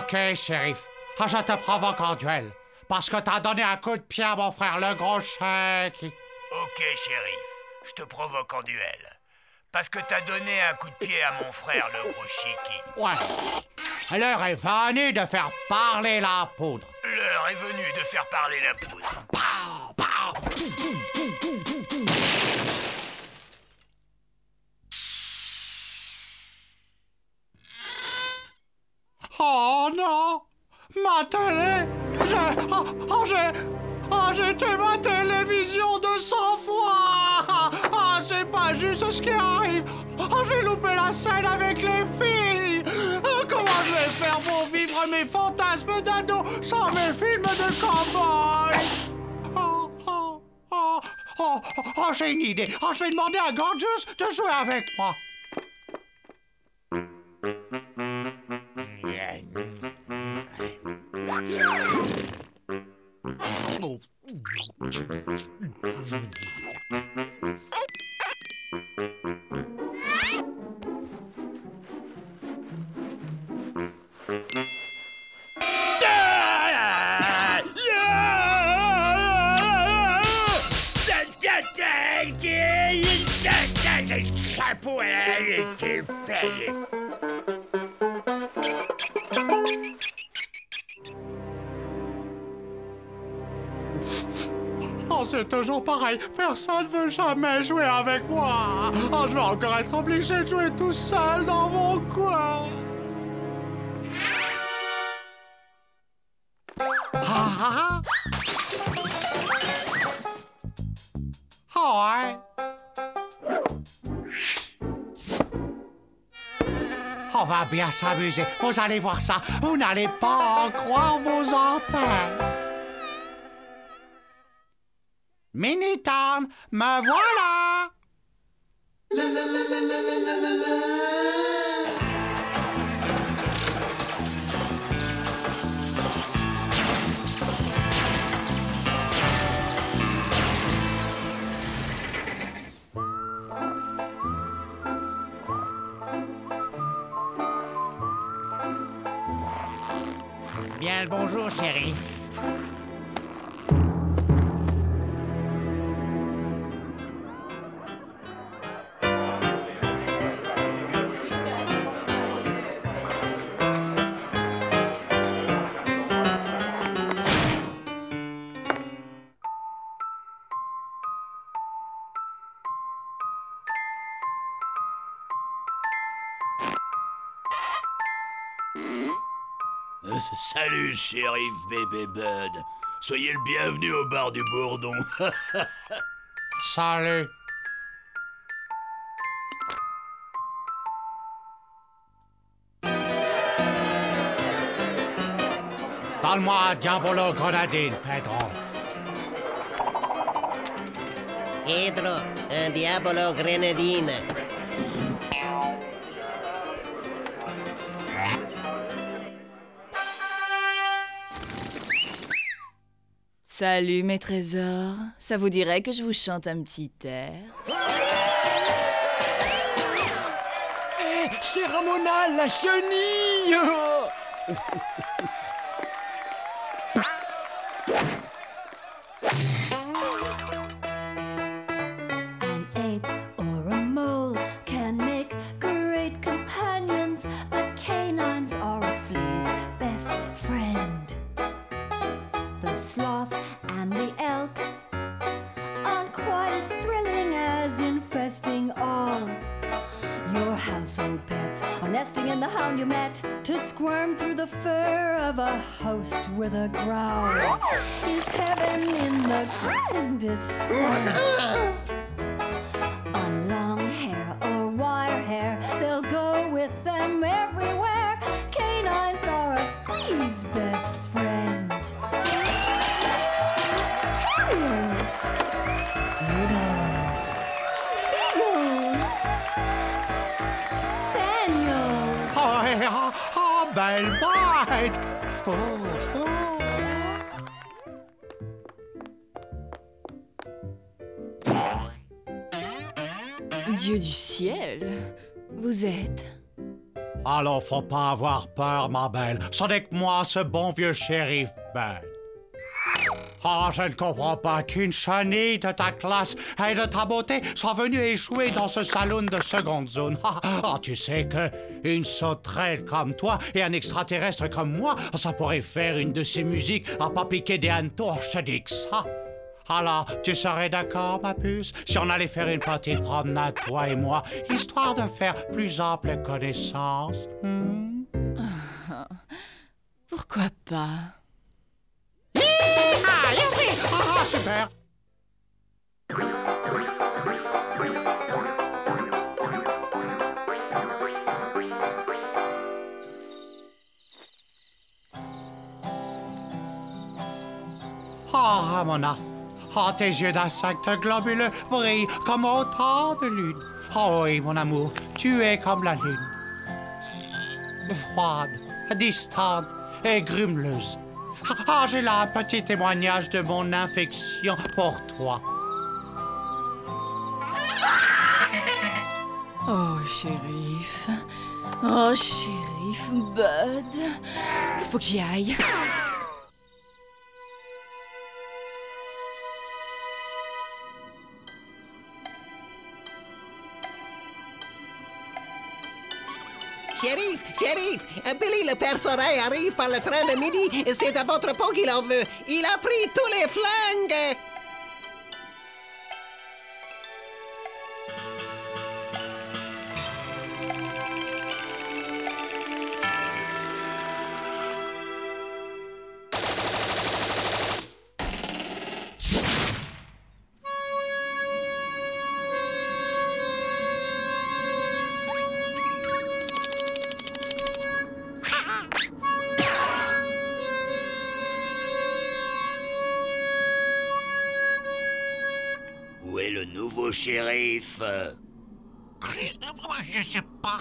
OK, shérif. Je te provoque en duel. Parce que t'as donné un coup de pied à mon frère le gros chèque. Ok, shérif. Je te provoque en duel. Parce que t'as donné un coup de pied à mon frère le gros Chiki. Ouais. L'heure est venue de faire parler la poudre. L'heure est venue de faire parler la poudre. Pow, pow. Oh non! Ma télé! J'ai tué ma télévision 200 fois! Ah, c'est pas juste ce qui arrive! Oh, j'ai loupé la scène avec les filles! Comment je vais faire pour vivre mes fantasmes d'ado sans mes films de cow-boy? J'ai une idée! Je vais demander à Gorgeous de jouer avec moi! Oh, c'est toujours pareil. Personne ne veut jamais jouer avec moi. Oh, je vais encore être obligé de jouer tout seul dans mon coin. Ah, ouais. On va bien s'amuser. Vous allez voir ça. Vous n'allez pas en croire vos antennes. Mini-Town, me voilà! Bien le bonjour, shérif. Salut, shérif Bébé Bud. Soyez le bienvenu au bar du Bourdon. Salut. Donne-moi un Diabolo Grenadine, Pedro. Pedro, un Diabolo Grenadine. Salut mes trésors, ça vous dirait que je vous chante un petit air? C'est Ramona, la chenille! An ape or a mole can make great companions, but canines are a flea's best friend. The sloth and the elk aren't quite as thrilling as infesting all your household pets, or nesting in the hound you met to squirm through the fur of a host with a growl. Is heaven in the grandest sense? On long hair or wire hair, they'll go with them everywhere. Canines are a flea's best friend. Terriers, poodles, beagles, spaniels. Belle bête! Dieu du ciel, vous êtes Alors, faut pas avoir peur, ma belle. Ce n'est que moi, ce bon vieux shérif Bud. Ah, je ne comprends pas qu'une chenille de ta classe et de ta beauté soit venue échouer dans ce saloon de seconde zone. Tu sais que une sauterelle comme toi et un extraterrestre comme moi, ça pourrait faire une de ces musiques à pas piquer des hannetons, je te dis que ça. Alors, tu serais d'accord, ma puce, si on allait faire une petite promenade, toi et moi, histoire de faire plus ample connaissance? Pourquoi pas? Super! Ramona, tes yeux d'insecte globuleux brillent comme autant de lune. Oh oui, mon amour, tu es comme la lune. Froide, distante et grumeleuse. J'ai là un petit témoignage de mon infection pour toi. Oh, shérif. Oh, shérif Bud. Il faut que j'y aille. Shérif, Billy le perce-oreille arrive par le train de midi et c'est à votre peau qu'il en veut. Il a pris tous les flingues. Où est le nouveau shérif? Je sais pas.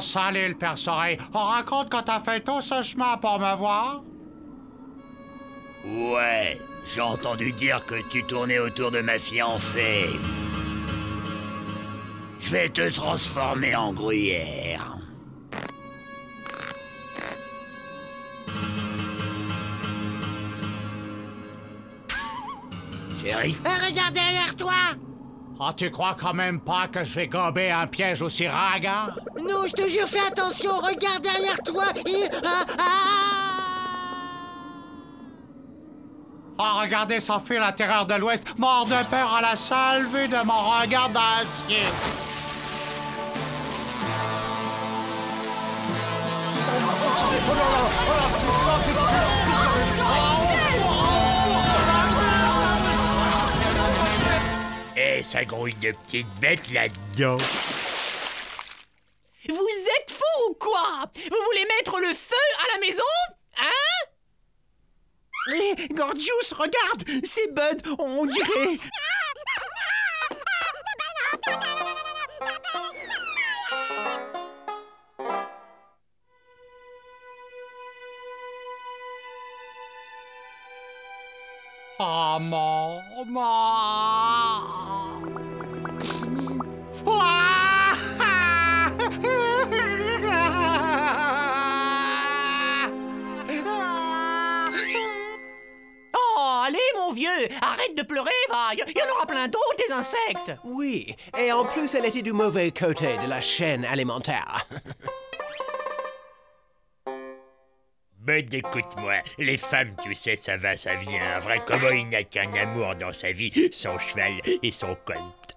Salut le perce-oreille. Raconte quand t'as fait tout ce chemin pour me voir. Ouais, j'ai entendu dire que tu tournais autour de ma fiancée. Je vais te transformer en gruyère. Shérif? Regarde derrière toi. Tu crois quand même pas que je vais gober un piège aussi ringard? Non, je te jure, fais attention, regarde derrière toi et... Regardez s'enfuir la terreur de l'Ouest, mort de peur à la seule vue de mon regard d'acier. Eh, ça grouille de petites bêtes là-dedans. Vous êtes fous ou quoi? Vous voulez mettre le feu à la maison? Hein? Gorgius, regarde! C'est Bud, on dirait... Maman. Oh, allez, mon vieux, arrête de pleurer, va. Il y en aura plein d'autres, des insectes. Oui, et en plus, elle était du mauvais côté de la chaîne alimentaire. Bud, écoute-moi, les femmes, tu sais, ça va, ça vient. Un vrai cowboy n'a qu'un amour dans sa vie, son cheval et son colt.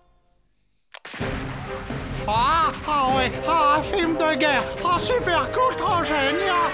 Oui, un film de guerre. Super cool, trop génial.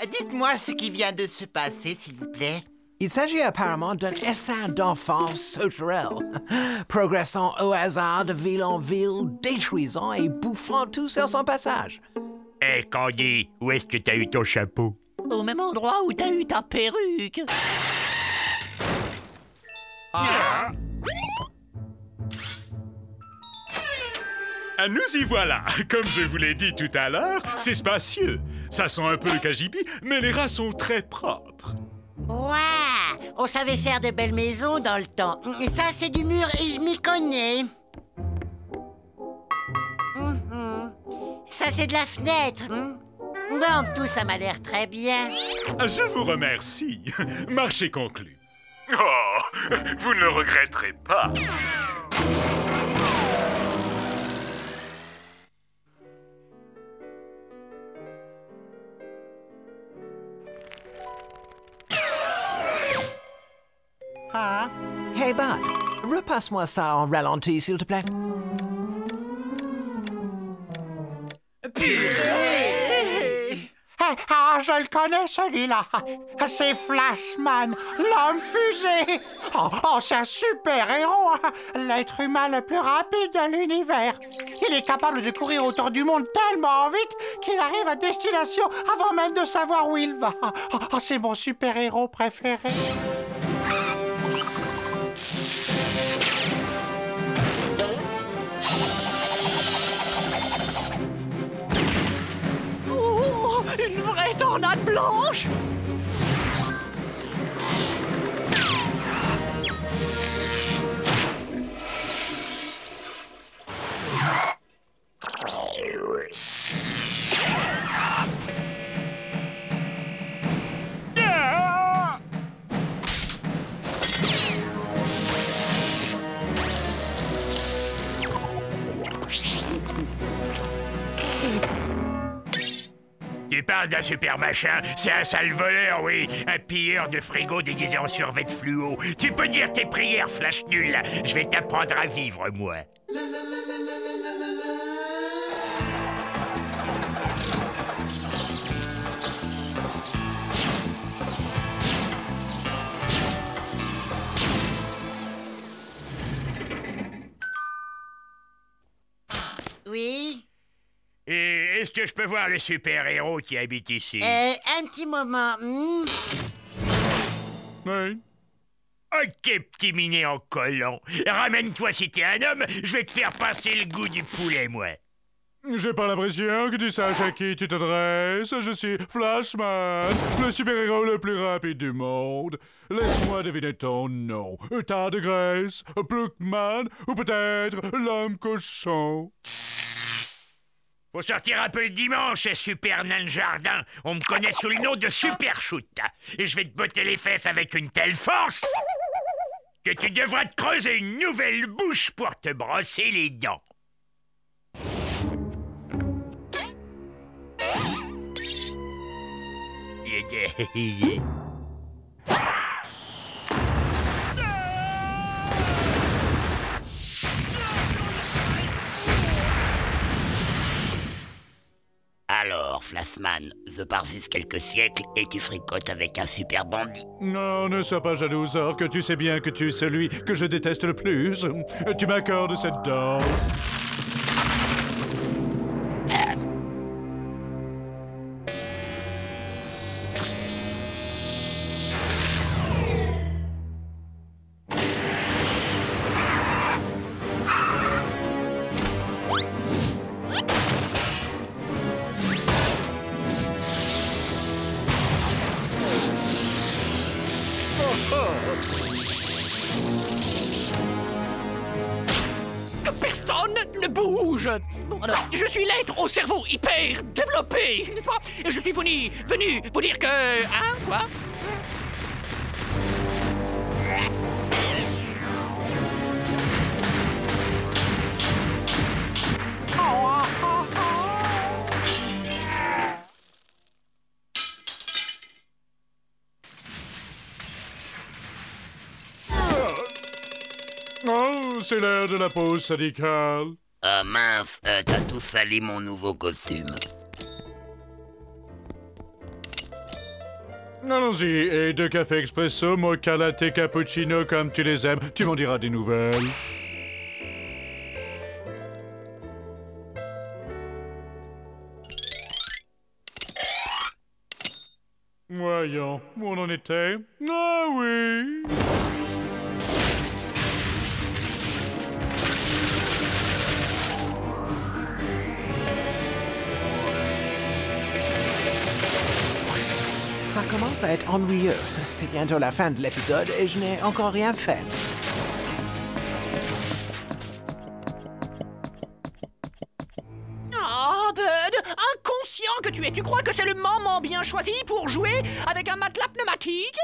Dites-moi ce qui vient de se passer, s'il vous plaît. Il s'agit apparemment d'un essaim d'enfance sauterelle, progressant au hasard de ville en ville, détruisant et bouffant tout sur son passage. Hé, Candy, où est-ce que t'as eu ton chapeau? Au même endroit où t'as eu ta perruque. Ah, nous y voilà. Comme je vous l'ai dit tout à l'heure, c'est spacieux. Ça sent un peu le cagibi, mais les rats sont très propres. Ouais, on savait faire de belles maisons dans le temps. Ça, c'est du mur et je m'y connais. Ça, c'est de la fenêtre. Bon, tout ça m'a l'air très bien. Je vous remercie. Marché conclu. Oh, vous ne le regretterez pas. Hey Bud, repasse-moi ça en ralenti, s'il te plaît. Ah, je le connais, celui-là. C'est Flashman, l'homme fusée. Oh, c'est un super-héros. L'être humain le plus rapide de l'univers. Il est capable de courir autour du monde tellement vite qu'il arrive à destination avant même de savoir où il va. Oh, c'est mon super-héros préféré. Une vraie tornade blanche! Tu parles d'un super machin? C'est un sale voleur, oui. Un pilleur de frigo déguisé en survêt fluo. Tu peux dire tes prières, Flash nul. Je vais t'apprendre à vivre, moi. Oui? Et est-ce que je peux voir le super-héros qui habite ici? Un petit moment. Oui. Ok, petit minet en collant. Ramène-toi si t'es un homme, je vais te faire passer le goût du poulet, moi. J'ai pas l'impression que tu saches à qui tu t'adresses. Je suis Flashman, le super-héros le plus rapide du monde. Laisse-moi deviner ton nom. Tas de graisse, Ploucman ou peut-être l'homme cochon. Faut sortir un peu le dimanche, Super Nain Jardin. On me connaît sous le nom de Super Shoot. Et je vais te botter les fesses avec une telle force que tu devras te creuser une nouvelle bouche pour te brosser les dents. Alors, Flashman, je pars juste quelques siècles et tu fricotes avec un super bandit. Non, ne sois pas jalouse, or que tu sais bien que tu es celui que je déteste le plus. Tu m'accordes cette danse. Que personne ne bouge. Bon, alors, je suis l'être au cerveau hyper développé, n'est-ce pas? Et je suis venu vous dire que... Hein, quoi? Oh, c'est l'heure de la pause syndicale. Ah mince, t'as tout sali mon nouveau costume. Allons-y, et 2 cafés expresso, mocha, latte, cappuccino, comme tu les aimes. Tu m'en diras des nouvelles. Voyons, où on en était? Ah oui! Ça commence à être ennuyeux. C'est bientôt la fin de l'épisode et je n'ai encore rien fait. Ah, Bud, inconscient que tu es, tu crois que c'est le moment bien choisi pour jouer avec un matelas pneumatique?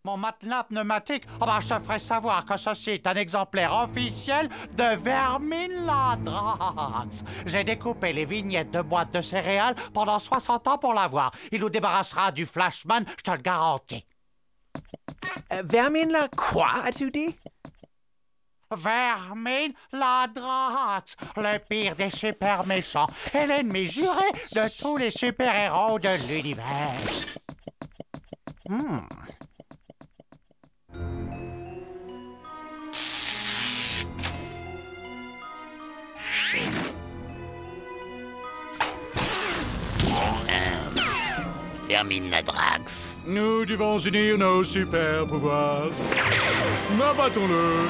Mon matelas pneumatique? Oh ben, je te ferai savoir que ceci est un exemplaire officiel de Verminladrax. J'ai découpé les vignettes de boîtes de céréales pendant 60 ans pour l'avoir. Il nous débarrassera du Flashman, je te le garantis. Vermine quoi, as-tu dit? Verminladrax, le pire des super méchants et l'ennemi juré de tous les super-héros de l'univers. Verminladrax. Nous devons unir nos super pouvoirs. Abattons-le.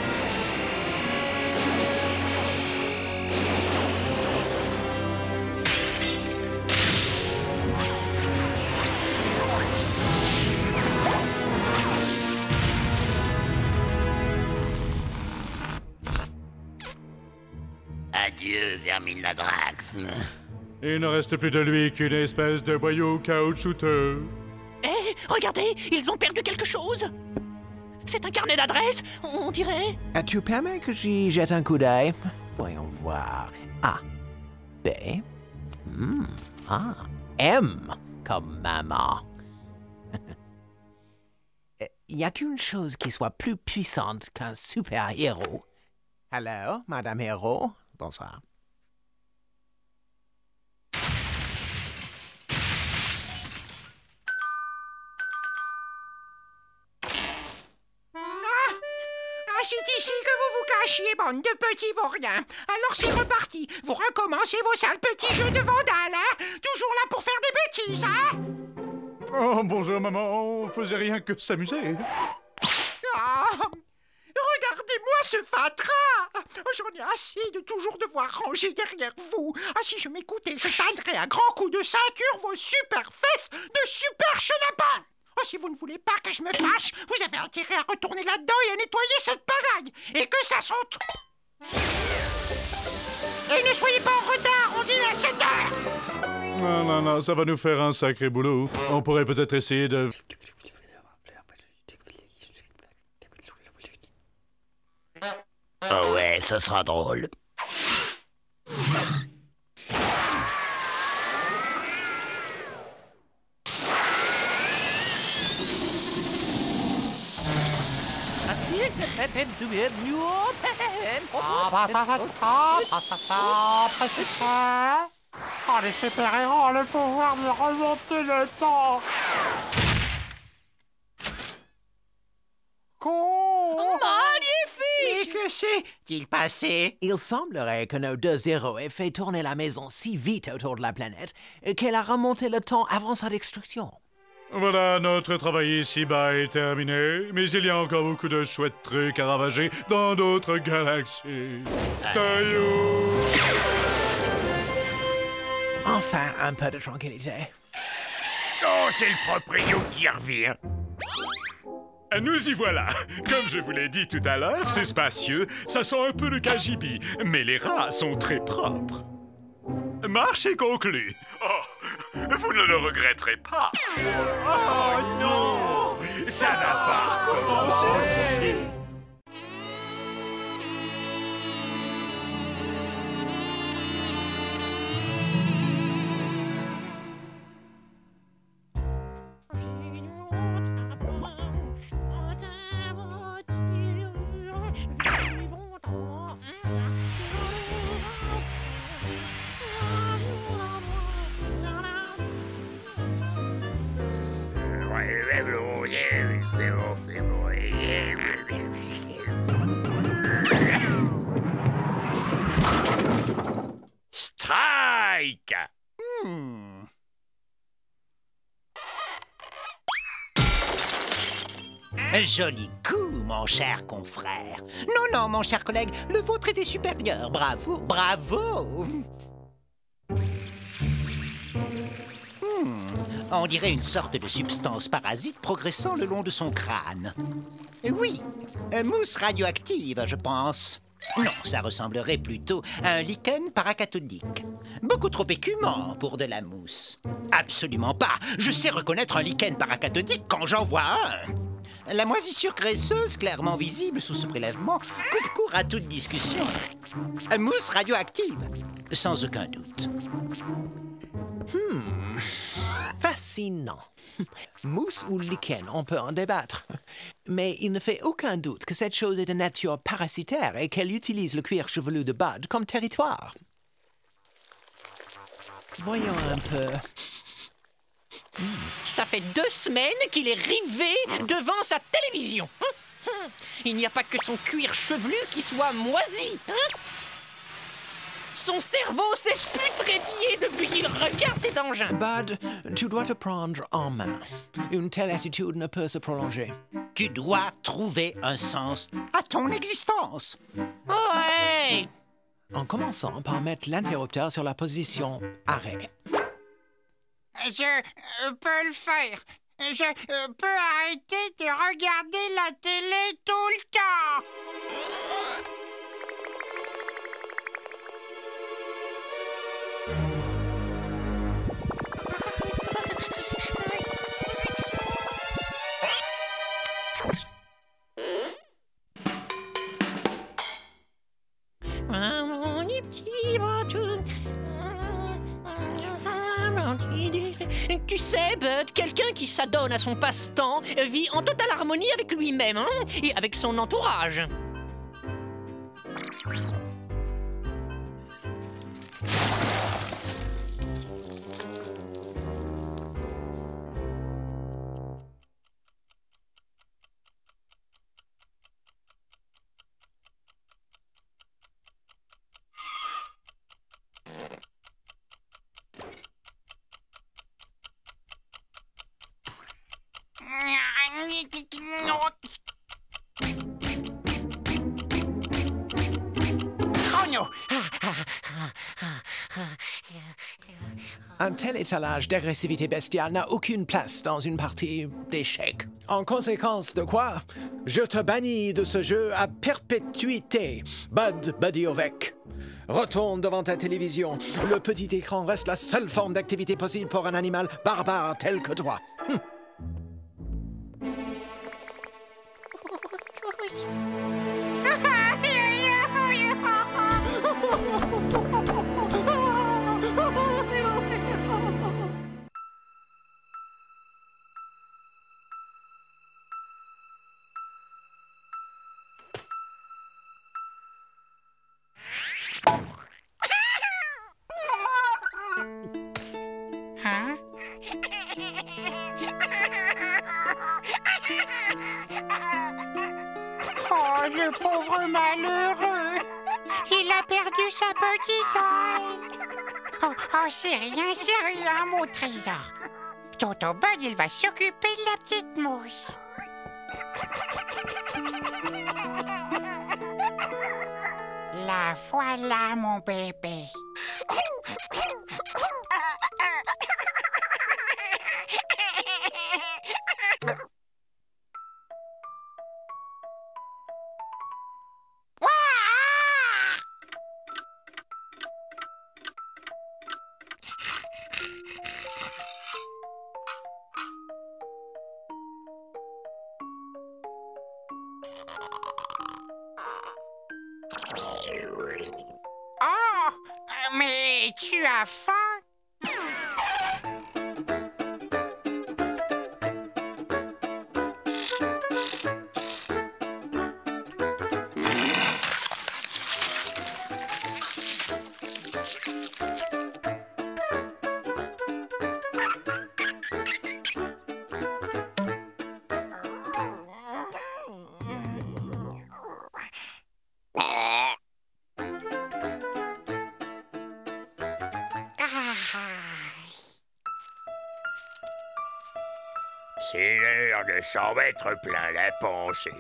Adieu, Verminladrax. Il ne reste plus de lui qu'une espèce de boyau caoutchouteux. Eh, regardez, ils ont perdu quelque chose. C'est un carnet d'adresses, on dirait. Tu permets que j'y jette un coup d'œil? Voyons voir. A. B. A. M. Comme maman. Il n'y a qu'une chose qui soit plus puissante qu'un super-héros. Allô, Madame Héros? Bonsoir. C'est ici que vous vous cachiez, bande de petits vauriens. Alors c'est reparti. Vous recommencez vos sales petits jeux de vandales, hein? Toujours là pour faire des bêtises, hein? Oh, bonjour, maman. On faisait rien que s'amuser. Ah, regardez-moi ce fatras. J'en ai assez de toujours devoir ranger derrière vous. Ah, si je m'écoutais, je tannerais à grands coups de ceinture vos super fesses de super chenapans. Oh, si vous ne voulez pas que je me fâche, vous avez intérêt à retourner là-dedans et à nettoyer cette pagaille. Et que ça saute. Et ne soyez pas en retard, on dîne à 7 heures. Non, ça va nous faire un sacré boulot. On pourrait peut-être essayer de... Oh ouais, ce sera drôle. Oh, les super-héros ont le pouvoir de remonter le temps. Magnifique! Mais que s'est-il passé? Il semblerait que nos 2 héros aient fait tourner la maison si vite autour de la planète qu'elle a remonté le temps avant sa destruction. Voilà, notre travail ici-bas est terminé, mais il y a encore beaucoup de chouettes trucs à ravager dans d'autres galaxies. Taillou! Enfin, un peu de tranquillité. Oh, c'est le proprio qui revient. Nous y voilà. Comme je vous l'ai dit tout à l'heure, c'est spacieux, ça sent un peu le KGB, mais les rats sont très propres. Marche est conclue. Oh, vous ne le regretterez pas. Oh non! Ça n'a pas recommencé! Strike! Joli coup, mon cher confrère. Non, non, mon cher collègue, le vôtre était supérieur. Bravo, bravo. On dirait une sorte de substance parasite progressant le long de son crâne. Oui, mousse radioactive, je pense. Non, ça ressemblerait plutôt à un lichen paracathodique. Beaucoup trop écumant pour de la mousse. Absolument pas. Je sais reconnaître un lichen paracathodique quand j'en vois un. La moisissure graisseuse, clairement visible sous ce prélèvement, coupe court à toute discussion. Mousse radioactive, sans aucun doute. Fascinant. Mousse ou lichen, on peut en débattre. Mais il ne fait aucun doute que cette chose est de nature parasitaire et qu'elle utilise le cuir chevelu de Bud comme territoire. Voyons un peu. Ça fait 2 semaines qu'il est rivé devant sa télévision. Il n'y a pas que son cuir chevelu qui soit moisi. Son cerveau s'est putréfié depuis qu'il regarde cet engin. Bud, tu dois te prendre en main. Une telle attitude ne peut se prolonger. Tu dois trouver un sens à ton existence. Ouais! En commençant par mettre l'interrupteur sur la position arrêt. Je peux le faire. Je peux arrêter de regarder la télé tout le temps. Tu sais, Bud, quelqu'un qui s'adonne à son passe-temps vit en totale harmonie avec lui-même et avec son entourage. Chrono. Un tel étalage d'agressivité bestiale n'a aucune place dans une partie d'échecs. En conséquence de quoi, je te bannis de ce jeu à perpétuité, Bud Buddyovic. Retourne devant ta télévision. Le petit écran reste la seule forme d'activité possible pour un animal barbare tel que toi. Hein? Oh, le pauvre malheureux! Il a perdu sa petite oreille! Oh, c'est rien, mon trésor! Tonton Bud, il va s'occuper de la petite mousse! La voilà, mon bébé! Oh, mais tu as faim? C'est l'heure de s'en mettre plein la pensée.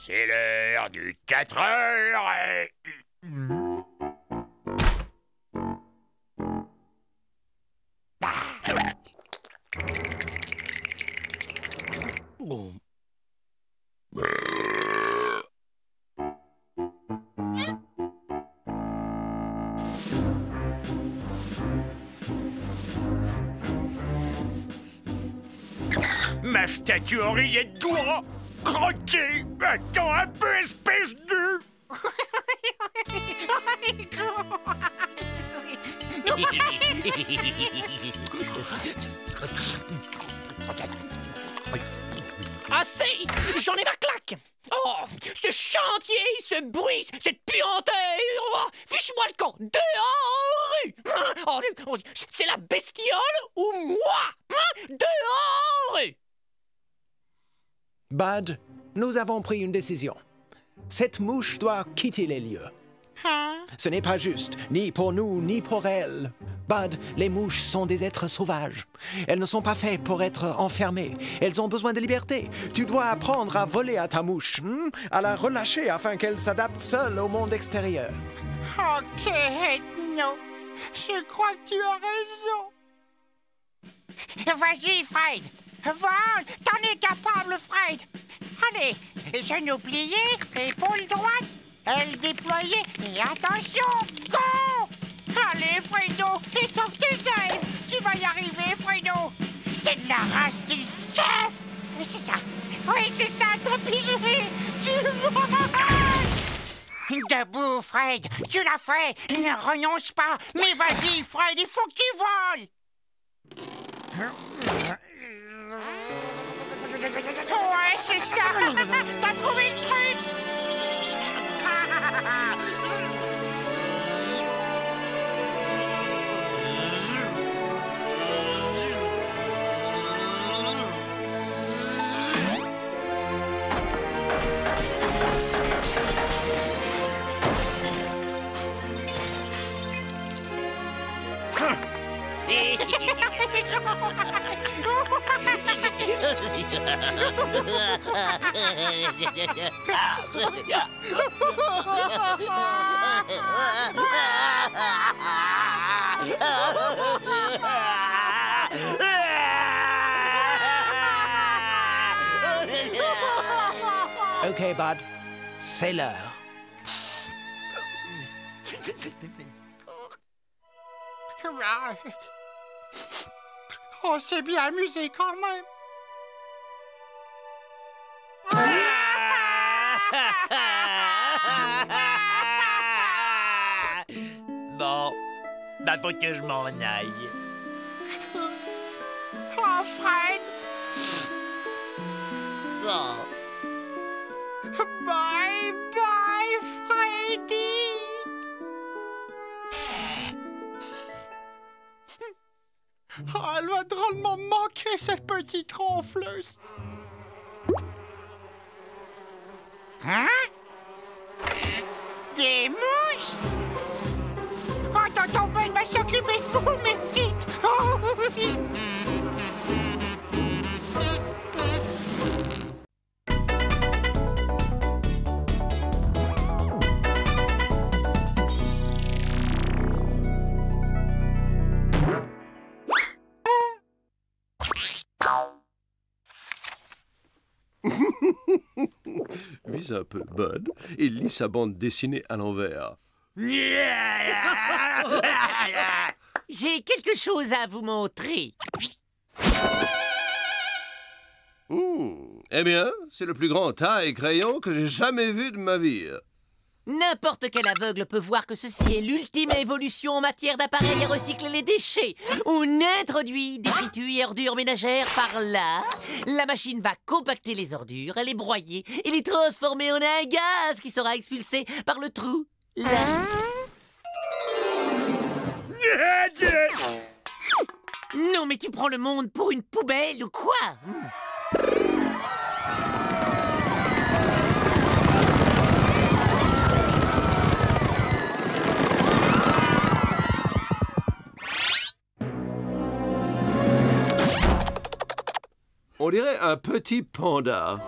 C'est l'heure du 4 heures. Ma statue Henriette doit croquer. Attends un peu, espèce de... Assez! J'en ai ma claque! Oh! Ce chantier, ce bruit, cette puanteur! Oh, fiche-moi le camp! Dehors! Oh, c'est la bestiole ou moi? Dehors! Bud, nous avons pris une décision. Cette mouche doit quitter les lieux. Ce n'est pas juste, ni pour nous, ni pour elle. Bud, les mouches sont des êtres sauvages. Elles ne sont pas faites pour être enfermées. Elles ont besoin de liberté. Tu dois apprendre à voler à ta mouche, à la relâcher afin qu'elle s'adapte seule au monde extérieur. Ok, Ethno. Je crois que tu as raison. Vas-y, Fred. Vole, t'en es capable, Fred. Allez, genoux pliés, épaules droites, ailes déployées, et attention, go! Allez, Fredo, étends tes ailes. Tu vas y arriver, Fredo. T'es de la race du chef. Oui, c'est ça. Oui, c'est ça, t'as pigé. Tu voles. Debout, Fred. Tu l'as fait. Ne renonce pas. Mais vas-y, Fred, il faut que tu voles. Ouais, c'est ça. T'as trouvé le truc. Ok, Bud, c'est l'heure. On s'est bien amusé quand même. Bon, bah faut que je m'en aille. Oh, Fred. Oh. Bye bye, Freddy. Oh, elle va drôlement manquer, cette petite ronfleuse. Hein? Des mouches? Oh, tonton Ben va s'occuper de vous, mes petites. Oh, oui. Vise un peu, Bud. Il lit sa bande dessinée à l'envers. J'ai quelque chose à vous montrer. Eh bien, c'est le plus grand tas et crayon que j'ai jamais vu de ma vie. N'importe quel aveugle peut voir que ceci est l'ultime évolution en matière d'appareils à recycler les déchets. On introduit des fritus et ordures ménagères par là. La machine va compacter les ordures, les broyer et les transformer en un gaz qui sera expulsé par le trou là. Non, mais tu prends le monde pour une poubelle ou quoi? On dirait un petit panda.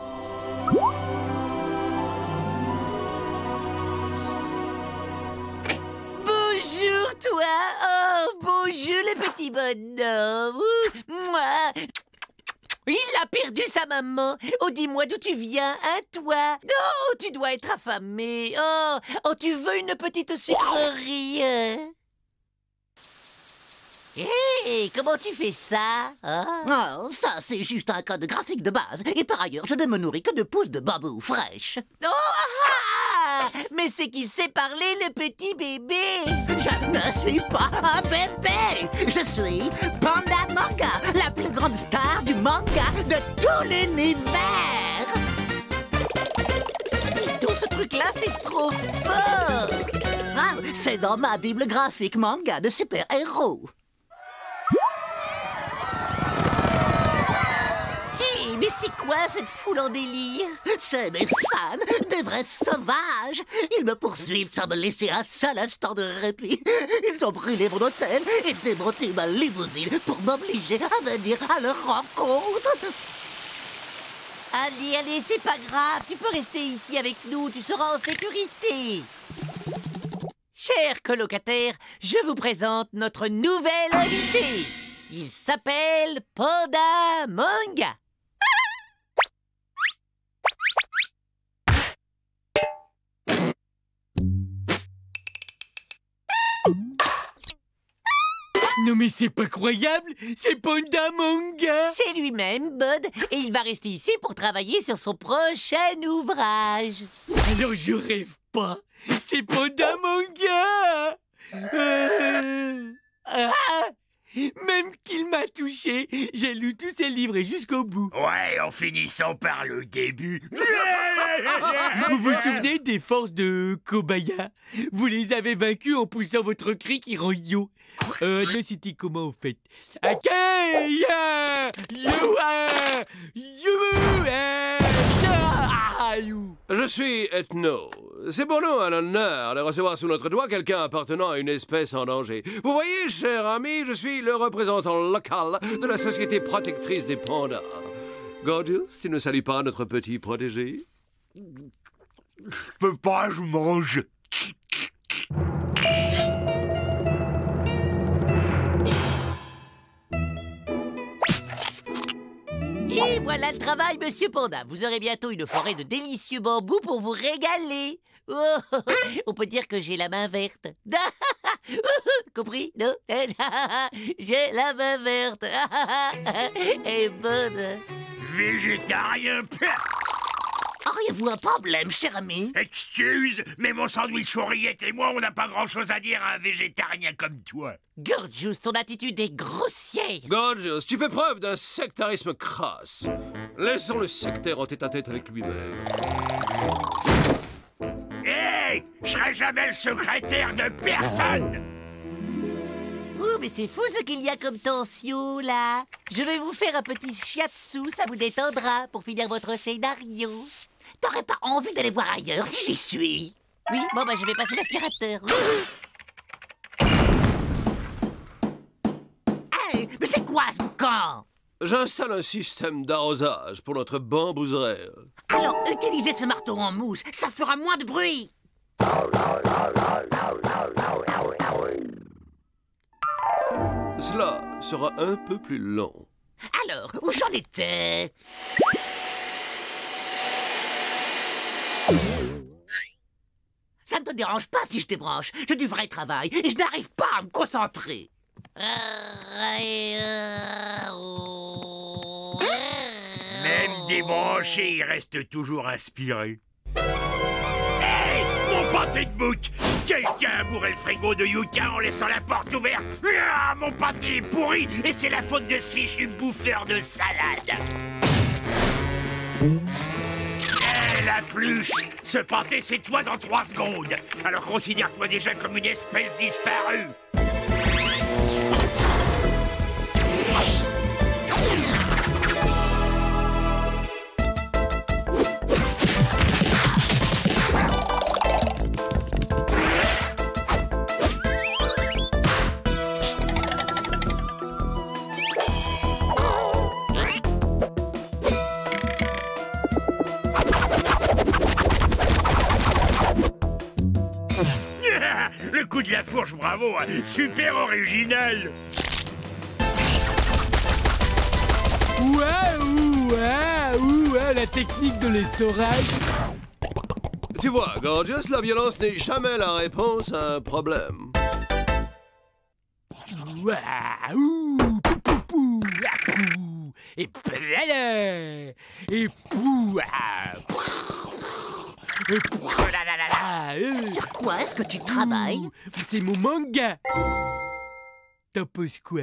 Bonjour, toi. Oh, bonjour, le petit bonhomme. Moi. Il a perdu sa maman. Oh, dis-moi d'où tu viens, hein, toi? Oh, tu dois être affamé. Oh, tu veux une petite sucrerie? Hé, comment tu fais ça? Oh, ça, c'est juste un code graphique de base. Et par ailleurs, je ne me nourris que de pousses de bambou fraîches. Oh, ah! Mais c'est qu'il sait parler, le petit bébé. Je ne suis pas un bébé. Je suis Panda Manga, la plus grande star du manga de tout l'univers. Dis donc, ce truc-là, c'est trop fort. Ah, c'est dans ma bible graphique manga de super-héros. Mais c'est quoi cette foule en délire? C'est des fans, des vrais sauvages. Ils me poursuivent sans me laisser un seul instant de répit. Ils ont brûlé mon hôtel et démonté ma limousine pour m'obliger à venir à leur rencontre. Allez, allez, c'est pas grave. Tu peux rester ici avec nous. Tu seras en sécurité. Chers colocataires, je vous présente notre nouvel invité. Il s'appelle Panda Manga. Non mais c'est pas croyable, c'est Panda Manga. C'est lui-même, Bud, et il va rester ici pour travailler sur son prochain ouvrage. Alors je rêve pas, c'est Panda Manga. Même qu'il m'a touché, j'ai lu tous ses livres et jusqu'au bout. Ouais, en finissant par le début. Vous vous souvenez des forces de Kobaya? Vous les avez vaincus en poussant votre cri qui rend yo. Là, c'était comment, au fait? Je suis Ethno. C'est pour nous un honneur de recevoir sous notre doigt quelqu'un appartenant à une espèce en danger. Vous voyez, cher ami, je suis le représentant local de la Société protectrice des pandas. Gorgeous, tu ne salues pas notre petit protégé? Je peux pas, je mange. Et voilà le travail, monsieur Panda. Vous aurez bientôt une forêt de délicieux bambous pour vous régaler. Oh, on peut dire que j'ai la main verte. Compris, non? J'ai la main verte. Et bonne. Végétarien. Auriez-vous un problème, cher ami? Excuse, mais mon sandwich oreillette et moi, on n'a pas grand-chose à dire à un végétarien comme toi. Gorgeous, ton attitude est grossière. Gorgeous, tu fais preuve d'un sectarisme crasse. Laissons le sectaire en tête-à-tête avec lui-même. Hey, je serai jamais le secrétaire de personne. Oh, mais c'est fou ce qu'il y a comme tension, là. Je vais vous faire un petit shiatsu, ça vous détendra pour finir votre scénario. T'aurais pas envie d'aller voir ailleurs si j'y suis? Oui, bon, bah je vais passer l'aspirateur. Hey, mais c'est quoi ce boucan? J'installe un système d'arrosage pour notre bambouseraie. Alors, utilisez ce marteau en mousse, ça fera moins de bruit. Cela sera un peu plus long. Alors, où j'en étais? Ça ne te dérange pas si je débranche. J'ai du vrai travail et je n'arrive pas à me concentrer. Même débranché, il reste toujours inspiré. Hey, mon pâté de bouc! Quelqu'un a bourré le frigo de Yuka en laissant la porte ouverte! Ah, mon pâté est pourri et c'est la faute de ce fichu bouffeur de salade! Hé, la pluche! Ce pâté, c'est toi dans 3 secondes! Alors considère-toi déjà comme une espèce disparue! Le coup de la fourche, bravo! Super original! Waouh, la technique de l'essorage. Tu vois, Gorgeous, la violence n'est jamais la réponse à un problème. Waouh, pou, pou, pou, pou, et plala, et pou, Sur quoi est-ce que tu travailles? C'est mon manga. T'en penses quoi?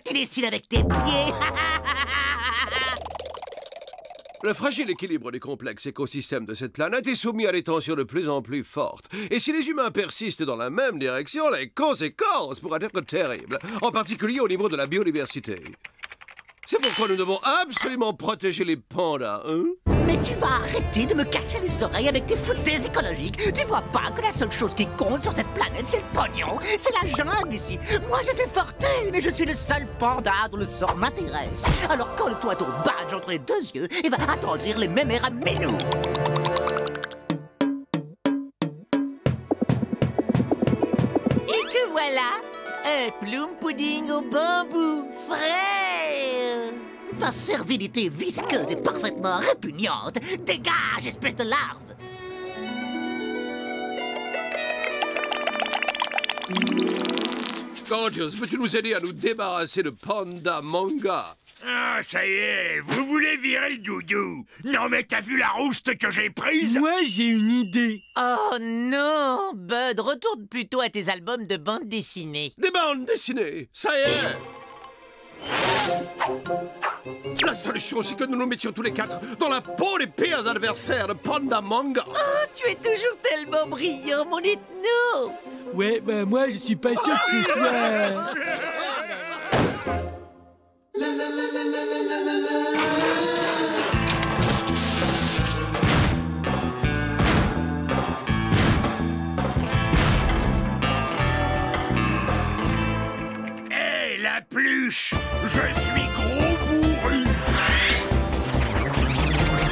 Tu dessines avec tes pieds. Le fragile équilibre des complexes écosystèmes de cette planète est soumis à des tensions de plus en plus fortes. Et si les humains persistent dans la même direction, les conséquences pourraient être terribles, en particulier au niveau de la biodiversité. C'est pourquoi nous devons absolument protéger les pandas, hein? Mais tu vas arrêter de me casser les oreilles avec tes foutaises écologiques. Tu vois pas que la seule chose qui compte sur cette planète, c'est le pognon? C'est la jungle ici. Moi, j'ai fait fortune et je suis le seul panda dont le sort m'intéresse. Alors colle-toi ton badge entre les 2 yeux et va attendrir les mémères à Minou. Et que voilà, un plum pudding au bambou, frais. Ta servilité visqueuse est parfaitement répugnante. Dégage, espèce de larve! Gorgeous, peux-tu nous aider à nous débarrasser de Panda Manga? Ah, ça y est, vous voulez virer le doudou? Non mais t'as vu la rouste que j'ai prise? Moi, j'ai une idée. Oh non, Bud, retourne plutôt à tes albums de bande dessinée. Des bandes dessinées, ça y est! La solution, c'est que nous nous mettions tous les 4 dans la peau des pires adversaires de Panda Manga. Oh, tu es toujours tellement brillant, mon ethno. Ouais, bah moi, je suis pas sûr que ce soit... Hé, la pluche! Je suis gros bourru!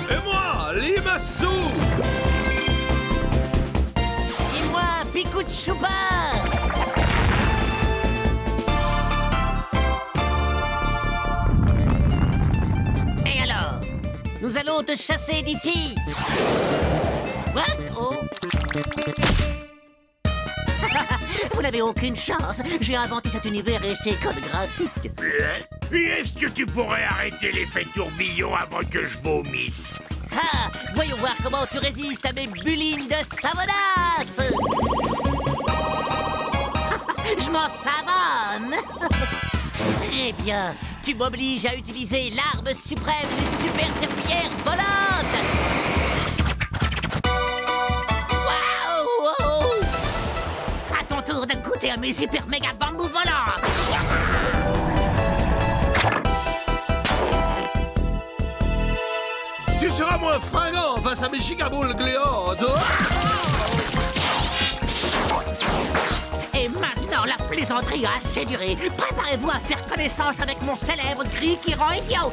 Et moi, Limassou! Et moi, Picou de Choupa! Et alors? Nous allons te chasser d'ici! What? Oh! Vous n'avez aucune chance. J'ai inventé cet univers et ses codes graphiques. Est-ce que tu pourrais arrêter l'effet tourbillon avant que je vomisse? Ah! Voyons voir comment tu résistes à mes bulines de savonnasse! Je m'en savonne! Très bien. Tu m'obliges à utiliser l'arme suprême des super serpillères volantes! De goûter à mes hyper méga bambous volants. Tu seras moins fringant face à mes gigaboules gléantes. Et maintenant, la plaisanterie a assez duré. Préparez-vous à faire connaissance avec mon célèbre cri qui rend idiot.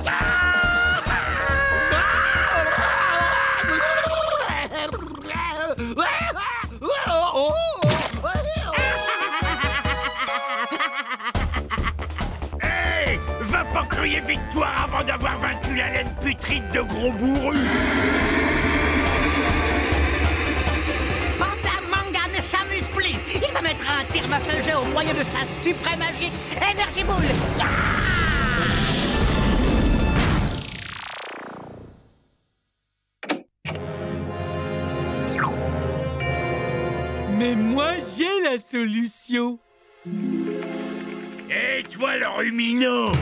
Va pas crier victoire avant d'avoir vaincu la laine putride de gros bourru! Panda Manga ne s'amuse plus. Il va mettre un terme à ce jeu au moyen de sa suprême magique Énergie Boule. Moi, j'ai la solution. Et toi, le ruminant?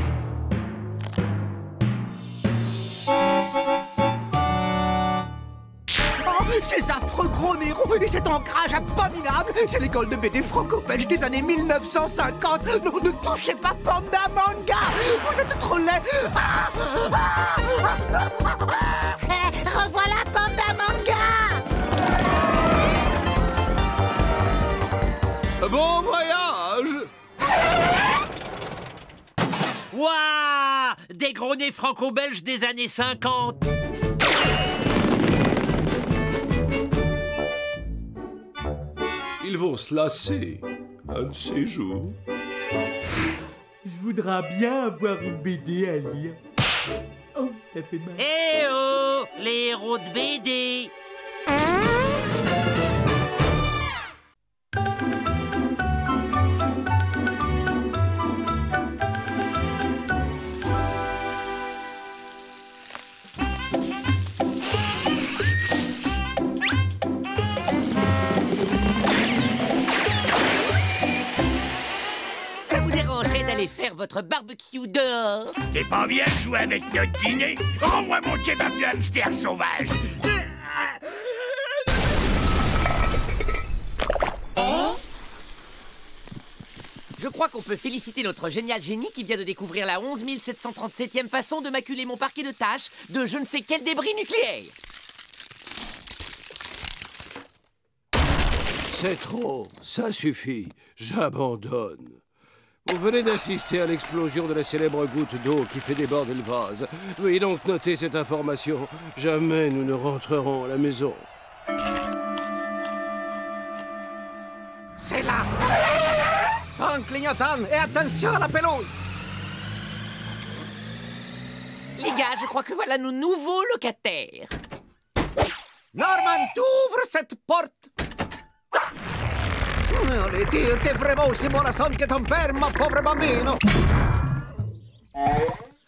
Ces affreux gros mérous et cet ancrage abominable, c'est l'école de BD franco-belge des années 1950. Non, ne touchez pas Panda Manga. Vous êtes trop laid. Revoilà Panda Manga. Bon voyage. Waouh! Des gros nez franco-belges des années 50. Ils vont se lasser un de ces jours. Je voudrais bien avoir une BD à lire. Oh, ça fait mal. Eh oh! Les héros de BD! D'aller faire votre barbecue dehors. T'es pas bien de jouer avec notre dîner? Rends-moi mon kebab de hamster sauvage. Je crois qu'on peut féliciter notre génial génie qui vient de découvrir la 11 737e façon de maculer mon parquet de taches de je ne sais quel débris nucléaire. C'est trop, ça suffit, j'abandonne. Vous venez d'assister à l'explosion de la célèbre goutte d'eau qui fait déborder le vase. Veuillez donc noter cette information. Jamais nous ne rentrerons à la maison. C'est là. En clignotant et attention à la pelouse. Les gars, je crois que voilà nos nouveaux locataires. Norman, t'ouvres cette porte. Allez, dire, t'es vraiment aussi mollassonne que ton père, ma pauvre bambino.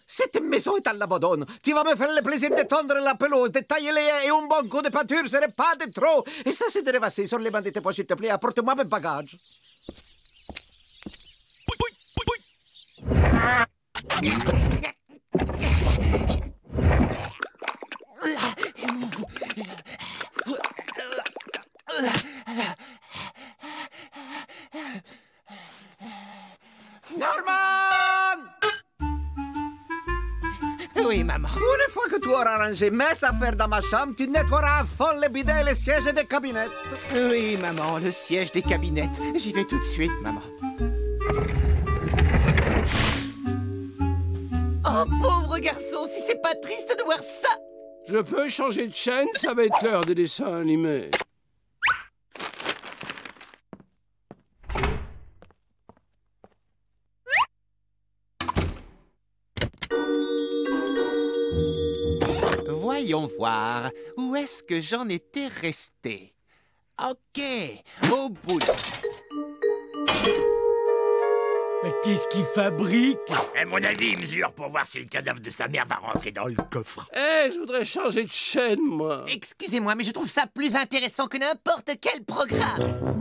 Cette maison est à l'abandon. Tu vas me faire le plaisir de tondre la pelouse, de tailler les haies et un bon coup de peinture serait pas de trop. Et ça, c'est de rêvasser sur les bancs de tes poches, s'il te plaît. Apporte-moi mes bagages. Norman! Oui, maman. Une fois que tu auras rangé mes affaires dans ma chambre, tu nettoieras à fond les bidets et les sièges des cabinettes. Oui, maman, le siège des cabinettes. J'y vais tout de suite, maman. Oh, pauvre garçon, si c'est pas triste de voir ça! Je peux changer de chaîne? Ça va être l'heure des dessins animés. Voyons voir, où est-ce que j'en étais resté? Ok, au bout de... Mais qu'est-ce qu'il fabrique? À mon avis, il mesure pour voir si le cadavre de sa mère va rentrer dans le coffre. Eh, je voudrais changer de chaîne, moi. Excusez-moi, mais je trouve ça plus intéressant que n'importe quel programme.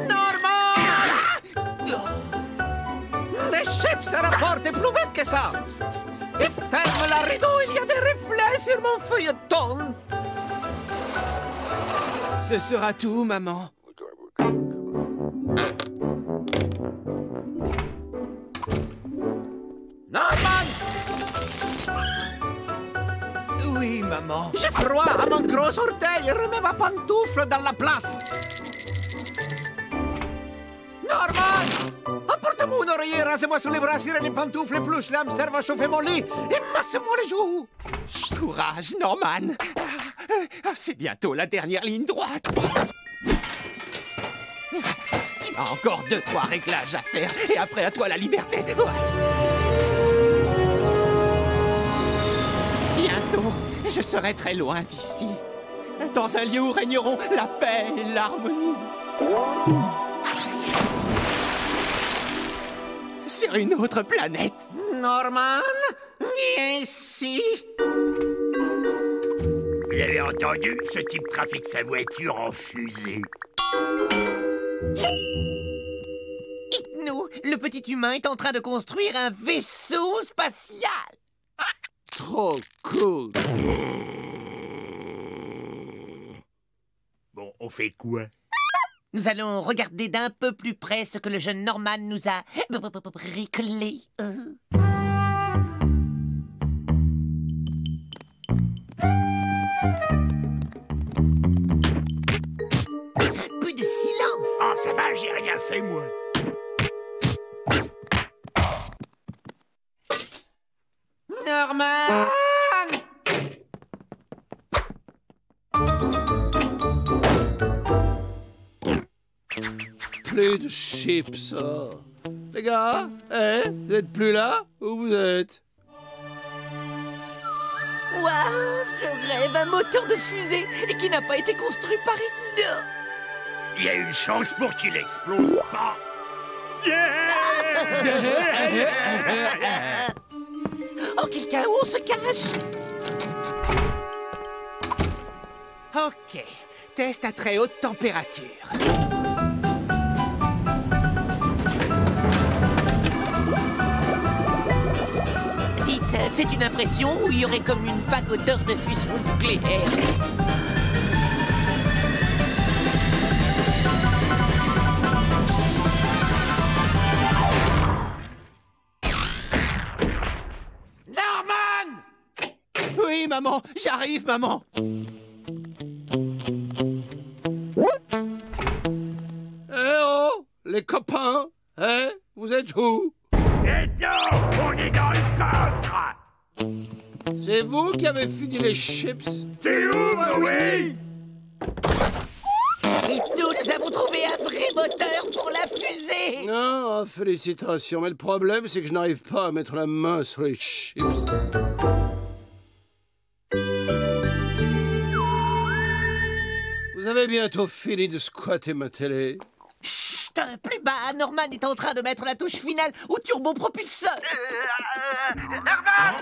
Norman! Des chips se rapportent plus vite que ça! Et ferme la rideau, il y a des reflets sur mon feuilleton! Ce sera tout, maman. Norman! Oui, maman. J'ai froid à mon gros orteil. Remets ma pantoufle dans la place. Norman! Apporte-moi une oreiller, rasez-moi sous les bras, cirez les pantoufles, plus l'hamster va chauffer mon lit et masse-moi les joues. Courage, Norman. C'est bientôt la dernière ligne droite. Tu as encore 2-3 réglages à faire et après à toi la liberté. Bientôt, je serai très loin d'ici, dans un lieu où régneront la paix et l'harmonie. sur une autre planète. Norman, viens ici. Vous avez entendu? Ce type trafique sa voiture en fusée. Dites-nous, le petit humain est en train de construire un vaisseau spatial. Trop cool. Bon, on fait quoi? Nous allons regarder d'un peu plus près ce que le jeune Norman nous a bricolé. Un peu de silence. Oh, ça va, j'ai rien fait, moi. Norman! Plus de chips, oh. Les gars, vous êtes plus là? Où vous êtes? Waouh, je rêve un moteur de fusée et qui n'a pas été construit par Ethno. Il y a une chance pour qu'il explose pas. Oh, quel chaos, on se cache. Ok, test à très haute température. Dites, c'est une impression ou il y aurait comme une vague odeur de fusion nucléaire? Norman! Oui, maman, j'arrive, maman. Eh oh, les copains, vous êtes où? Et non, on est dans le coffre. C'est vous qui avez fini les chips? C'est où, oui? Et nous avons trouvé un vrai moteur pour la fusée. Non, félicitations, mais le problème, c'est que je n'arrive pas à mettre la main sur les chips. Vous avez bientôt fini de squatter ma télé? Chut, plus bas, Norman est en train de mettre la touche finale au turbopropulseur. Norman!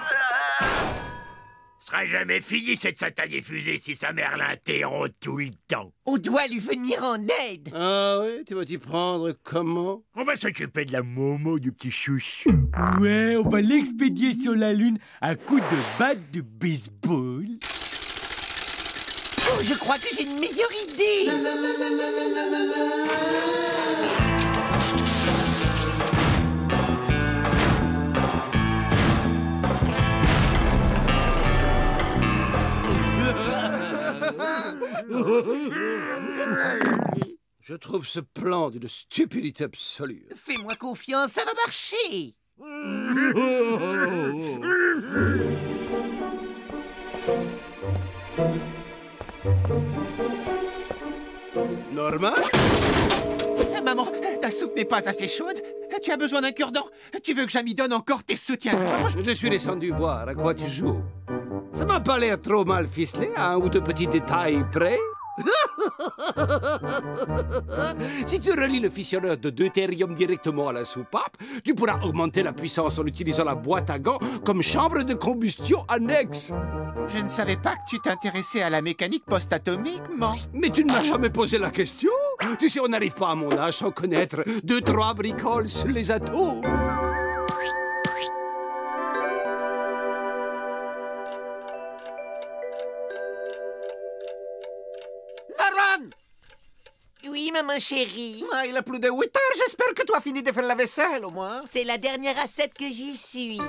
Ce sera jamais fini cette satanée fusée si sa mère l'interrompt tout le temps. On doit lui venir en aide. Ah oui, tu vas t'y prendre comment? On va s'occuper de la momo du petit chouchou. Ouais, on va l'expédier sur la Lune à coups de batte de baseball. Oh, je crois que j'ai une meilleure idée. Je trouve ce plan d'une stupidité absolue. Fais-moi confiance, ça va marcher. Norman? Maman, ta soupe n'est pas assez chaude. Tu as besoin d'un cure-dent. Tu veux que j'amidonne encore tes soutiens-gorge? Je suis descendu voir à quoi tu joues. Ça m'a pas l'air trop mal ficelé, à un ou deux petits détails près. Si tu relis le fissionneur de deutérium directement à la soupape, tu pourras augmenter la puissance en utilisant la boîte à gants comme chambre de combustion annexe. Je ne savais pas que tu t'intéressais à la mécanique post-atomique, man. Mais tu ne m'as jamais posé la question. Tu sais, on n'arrive pas à mon âge sans connaître 2-3 bricoles sur les atomes. Norman! Oui, maman chérie. Ah, il a plus de 8 heures. J'espère que tu as fini de faire la vaisselle, au moins. C'est la dernière assiette que j'y suis.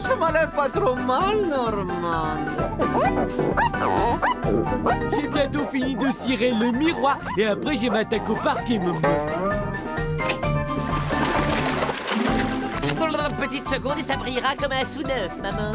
Ça m'a l'air pas trop mal, Norman. J'ai bientôt fini de cirer le miroir et après je m'attaque au parquet, maman. Petite seconde et ça brillera comme un sou neuf, maman.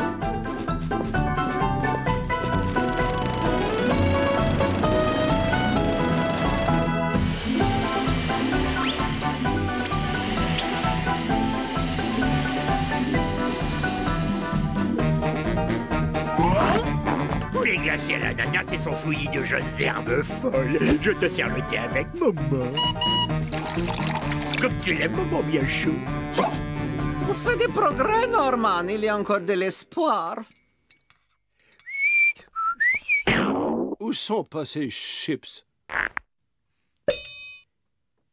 Les glaciers à l'ananas et son fouillis de jeunes herbes folles. Je te sers le thé avec maman. Comme tu l'aimes, maman, bien chaud. Vous faites des progrès, Norman. Il y a encore de l'espoir. Où sont passés Chips?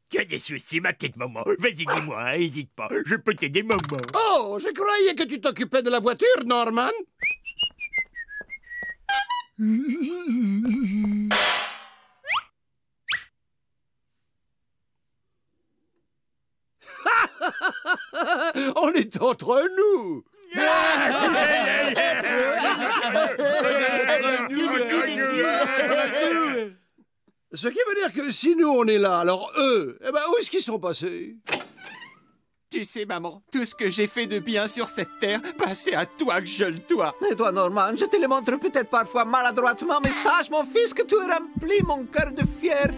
Tu as des soucis, ma petite maman. Vas-y, dis-moi, hésite pas. Je peux t'aider, maman. Oh, je croyais que tu t'occupais de la voiture, Norman. On est entre nous. Ce qui veut dire que si nous on est là, alors eux, eh ben où est-ce qu'ils sont passés? Tu sais, maman, tout ce que j'ai fait de bien sur cette terre, bah, c'est à toi que je le dois. Et toi, Norman, je te le montre peut-être parfois maladroitement, mais sache, mon fils, que tu remplis mon cœur de fierté.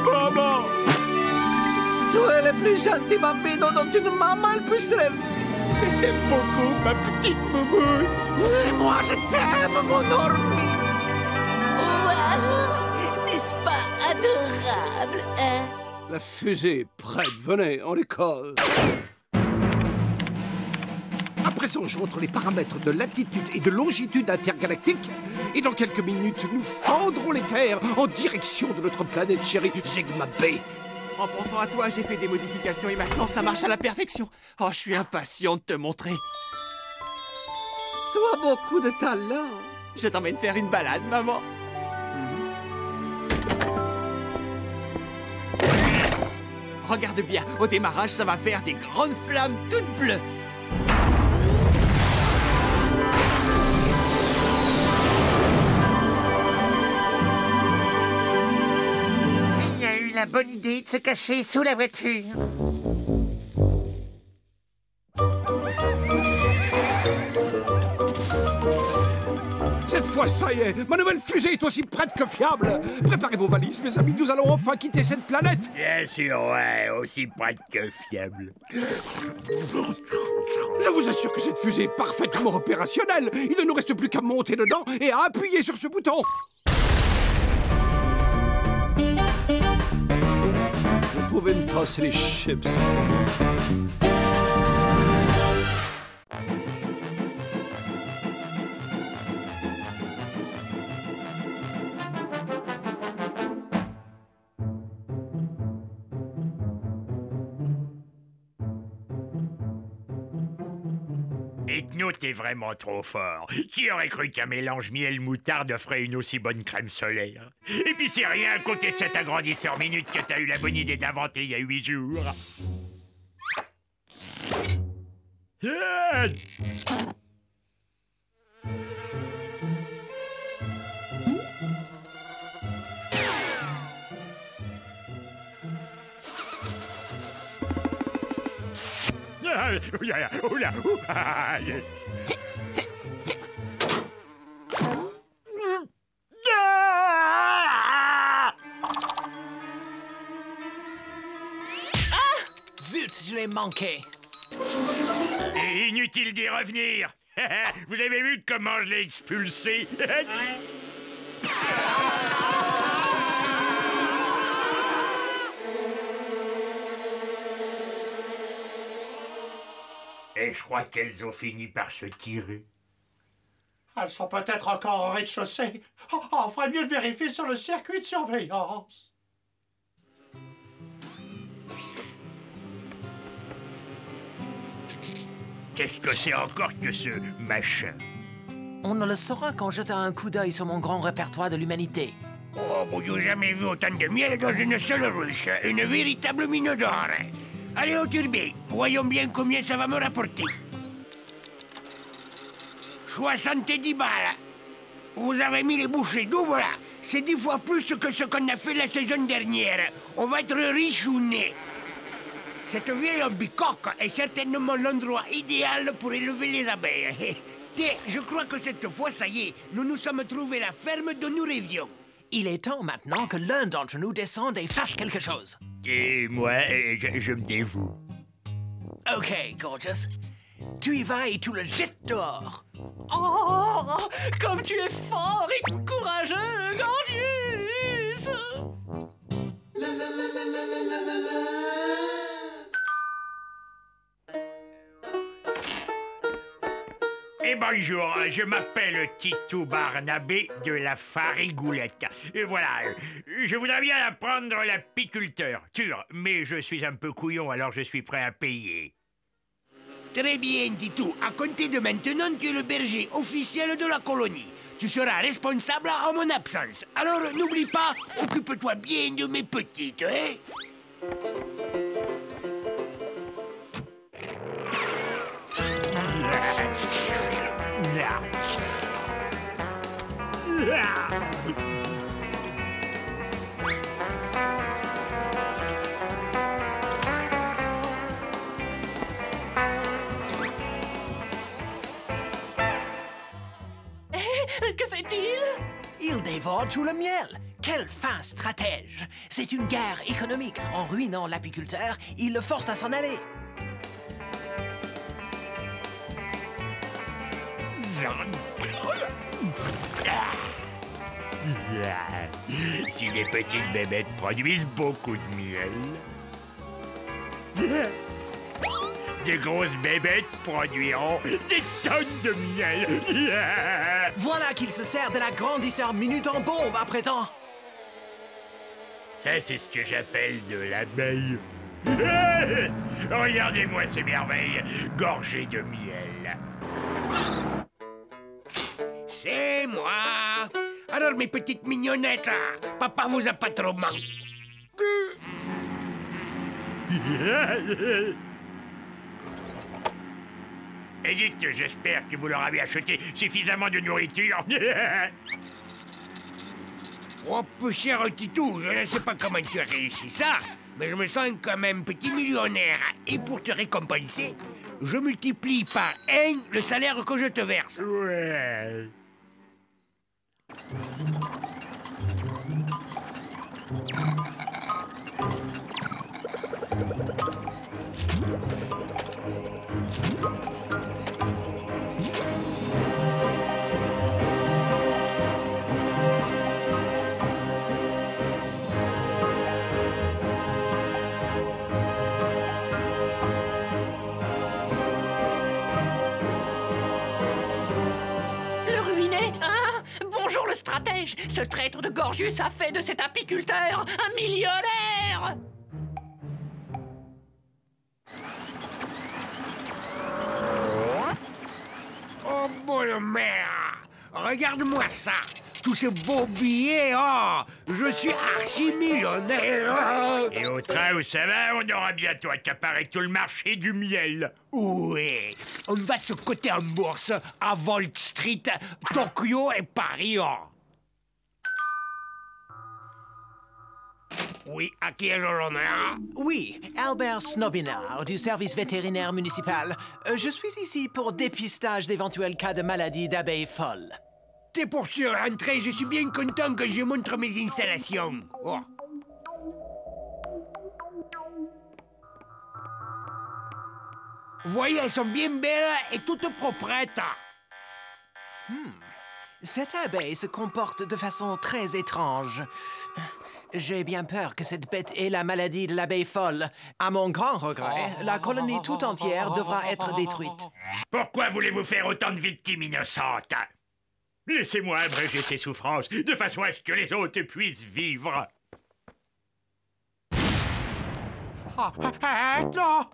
Maman! Tu es le plus gentil bambino dont une maman puisse rêver. Je t'aime beaucoup, ma petite moumoune. Et moi, je t'aime, mon Normi. Wow! N'est-ce pas adorable, hein? La fusée est prête. Venez, on les colle. À présent, je montre les paramètres de latitude et de longitude intergalactique. Et dans quelques minutes, nous fendrons les terres en direction de notre planète chérie, Zegma B. En pensant à toi, j'ai fait des modifications et maintenant ça marche à la perfection. Oh, je suis impatient de te montrer. Tu as beaucoup de talent. Je t'emmène faire une balade, maman. Regarde bien, au démarrage, ça va faire des grandes flammes toutes bleues. Qui a eu la bonne idée de se cacher sous la voiture? Cette fois, ça y est, ma nouvelle fusée est aussi prête que fiable. Préparez vos valises, mes amis, nous allons enfin quitter cette planète. Bien sûr, ouais, aussi prête que fiable. Je vous assure que cette fusée est parfaitement opérationnelle. Il ne nous reste plus qu'à monter dedans et à appuyer sur ce bouton. Vous pouvez me passer les chips. Ethno, t'es vraiment trop fort. Qui aurait cru qu'un mélange miel-moutarde ferait une aussi bonne crème solaire? Et puis c'est rien à côté de cet agrandisseur minute que t'as eu la bonne idée d'inventer il y a 8 jours. Ah! Oula, aïe. Zut, je l'ai manqué. Et inutile d'y revenir. Vous avez vu comment je l'ai expulsé? Et je crois qu'elles ont fini par se tirer. Elles sont peut-être encore au rez-de-chaussée. On ferait mieux de vérifier sur le circuit de surveillance. Qu'est-ce que c'est encore que ce machin? On ne le saura qu'en jetant un coup d'œil sur mon grand répertoire de l'humanité. Oh, vous n'avez jamais vu autant de miel dans une seule ruche. Une véritable mine d'or. Allez au turbine, voyons bien combien ça va me rapporter. 70 balles. Vous avez mis les bouchées doubles là. C'est 10 fois plus que ce qu'on a fait la saison dernière. On va être riche ou né. Cette vieille bicoque est certainement l'endroit idéal pour élever les abeilles. Tiens, je crois que cette fois, ça y est, nous nous sommes trouvés la ferme dont nous rêvions. Il est temps maintenant que l'un d'entre nous descende et fasse quelque chose. Et moi, je me dévoue. Ok, Gorgeous. Tu y vas et tu le jettes dehors. Oh, comme tu es fort et courageux, grand Dieu! plus. Et bonjour, je m'appelle Titou Barnabé de la Farigoulette. Et voilà, je voudrais bien apprendre l'apiculteur, sûr, mais je suis un peu couillon, alors je suis prêt à payer. Très bien, Titou. À compter de maintenant, tu es le berger officiel de la colonie. Tu seras responsable en mon absence. Alors, n'oublie pas, occupe-toi bien de mes petites, hein? Que fait-il? Il dévore tout le miel. Quel fin stratège! C'est une guerre économique. En ruinant l'apiculteur, il le force à s'en aller. Si les petites bébêtes produisent beaucoup de miel, des grosses bébêtes produiront des tonnes de miel. Voilà qu'il se sert de la grandisseur minute en bombe à présent. Ça, c'est ce que j'appelle de l'abeille. Regardez-moi ces merveilles, gorgées de miel. C'est moi. Alors, mes petites mignonnettes, là, papa vous a pas trop manqué. Et dites, j'espère que vous leur avez acheté suffisamment de nourriture. Oh, peu cher Titou, je ne sais pas comment tu as réussi ça, mais je me sens quand même petit millionnaire. Et pour te récompenser, je multiplie par 1 le salaire que je te verse. Ouais. Le stratège, ce traître de Gorgius a fait de cet apiculteur un millionnaire. Oh, bonne mère! Regarde-moi ça! Tous ces beaux billets, oh! Je suis archi-millionnaire! Et au train où ça va, on aura bientôt accaparé tout le marché du miel. Oui, on va se coter en bourse à Wall Street, Tokyo et Paris. Oh. Oui, à qui ai-je l'honneur? Oui, Albert Snobinard, du service vétérinaire municipal. Je suis ici pour dépistage d'éventuels cas de maladie d'abeilles folles. C'est pour se rentrer, je suis bien content que je montre mes installations. Oh. Voyez, elles sont bien belles et toutes proprettes. Cette abeille se comporte de façon très étrange. J'ai bien peur que cette bête ait la maladie de l'abeille folle. À mon grand regret, la colonie tout entière devra être détruite. Pourquoi voulez-vous faire autant de victimes innocentes? Laissez-moi abréger ces souffrances, de façon à ce que les autres puissent vivre. Non!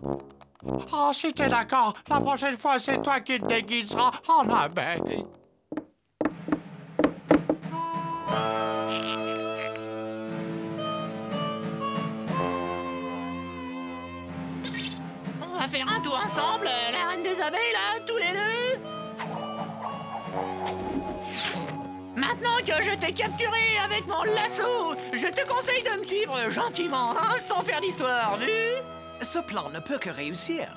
Oh, si t'es d'accord, la prochaine fois, c'est toi qui te déguiseras en abeille. On va faire un tour ensemble, la reine des abeilles, là, tous les deux. Maintenant que je t'ai capturé avec mon lasso, je te conseille de me suivre gentiment, hein, sans faire d'histoire, vu? Ce plan ne peut que réussir.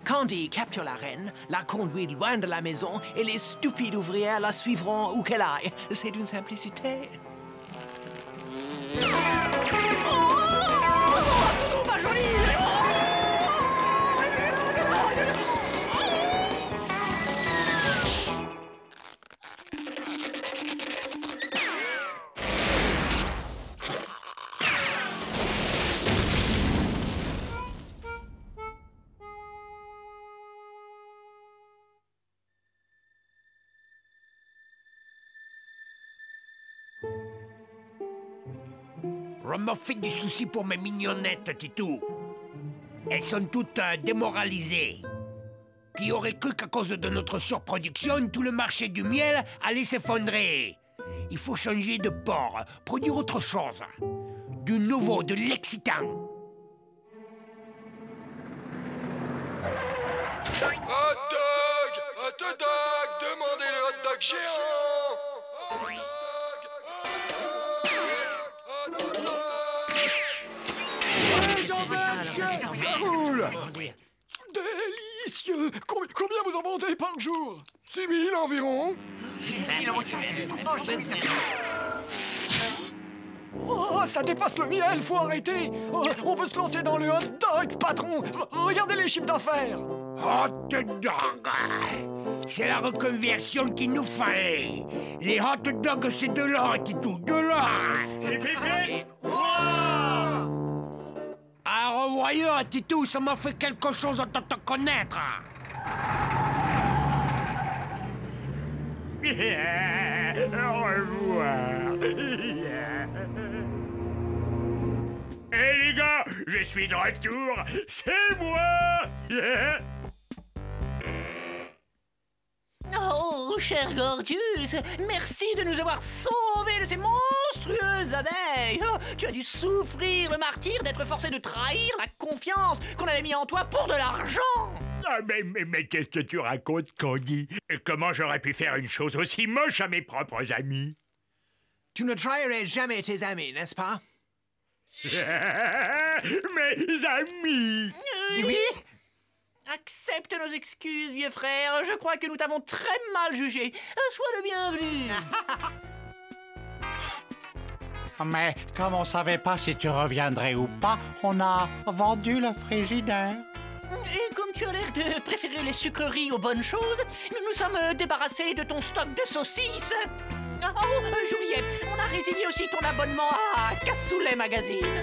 Candy capture la reine, la conduit loin de la maison et les stupides ouvrières la suivront où qu'elle aille. C'est d'une simplicité. Oh, pas joli! je me fais du souci pour mes mignonnettes, Titou. Elles sont toutes démoralisées. Qui aurait cru qu'à cause de notre surproduction, tout le marché du miel allait s'effondrer? Il faut changer de port, produire autre chose. Du nouveau, de l'excitant. Hot dog! Hot dog! Demandez le hot dog géant! Cool! Délicieux! Combien vous en vendez par jour? 6 000 environ. Oh, ça dépasse le miel, faut arrêter! Oh, on veut se lancer dans le hot dog, patron! Regardez les chiffres d'affaires! Hot dog! C'est la reconversion qu'il nous fallait. Les hot dogs, c'est de là, Titou, de là! Ah, revoyons, Titou, ça m'a fait quelque chose de te connaître. Au revoir. Hé les gars, je suis de retour, c'est moi. Oh, cher Gordius, merci de nous avoir sauvés de ces monstrueuses abeilles. Oh, tu as dû souffrir le martyre d'être forcé de trahir la confiance qu'on avait mis en toi pour de l'argent. Ah, mais qu'est-ce que tu racontes, Candy? Comment j'aurais pu faire une chose aussi moche à mes propres amis? Tu ne trahirais jamais tes amis, n'est-ce pas? Mes amis! Oui? Accepte nos excuses, vieux frère. Je crois que nous t'avons très mal jugé. Sois le bienvenu. Mais comme on savait pas si tu reviendrais ou pas, on a vendu le frigidaire. Et comme tu as l'air de préférer les sucreries aux bonnes choses, nous nous sommes débarrassés de ton stock de saucisses. Oh, j'oubliais, on a résilié aussi ton abonnement à Cassoulet Magazine.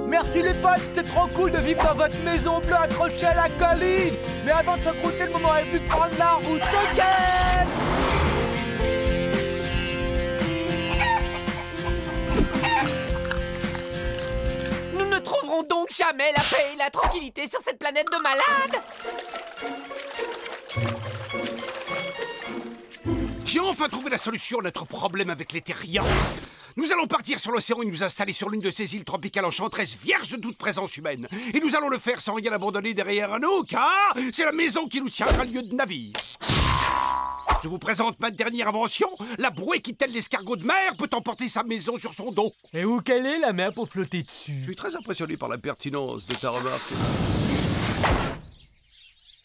Merci les potes, c'était trop cool de vivre dans votre maison bleue accrochée à la colline. Mais avant de se croûter, le moment est venu de prendre la route. Nous ne trouverons donc jamais la paix et la tranquillité sur cette planète de malades. J'ai enfin trouvé la solution à notre problème avec les terriens. Nous allons partir sur l'océan et nous installer sur l'une de ces îles tropicales enchanteresses vierges de toute présence humaine. Et nous allons le faire sans rien abandonner derrière nous, car c'est la maison qui nous tiendra lieu de navire. Je vous présente ma dernière invention, la bouée qui, telle l'escargot de mer, peut emporter sa maison sur son dos. Et où qu'elle est, la mer, pour flotter dessus? Je suis très impressionné par la pertinence de ta remarque.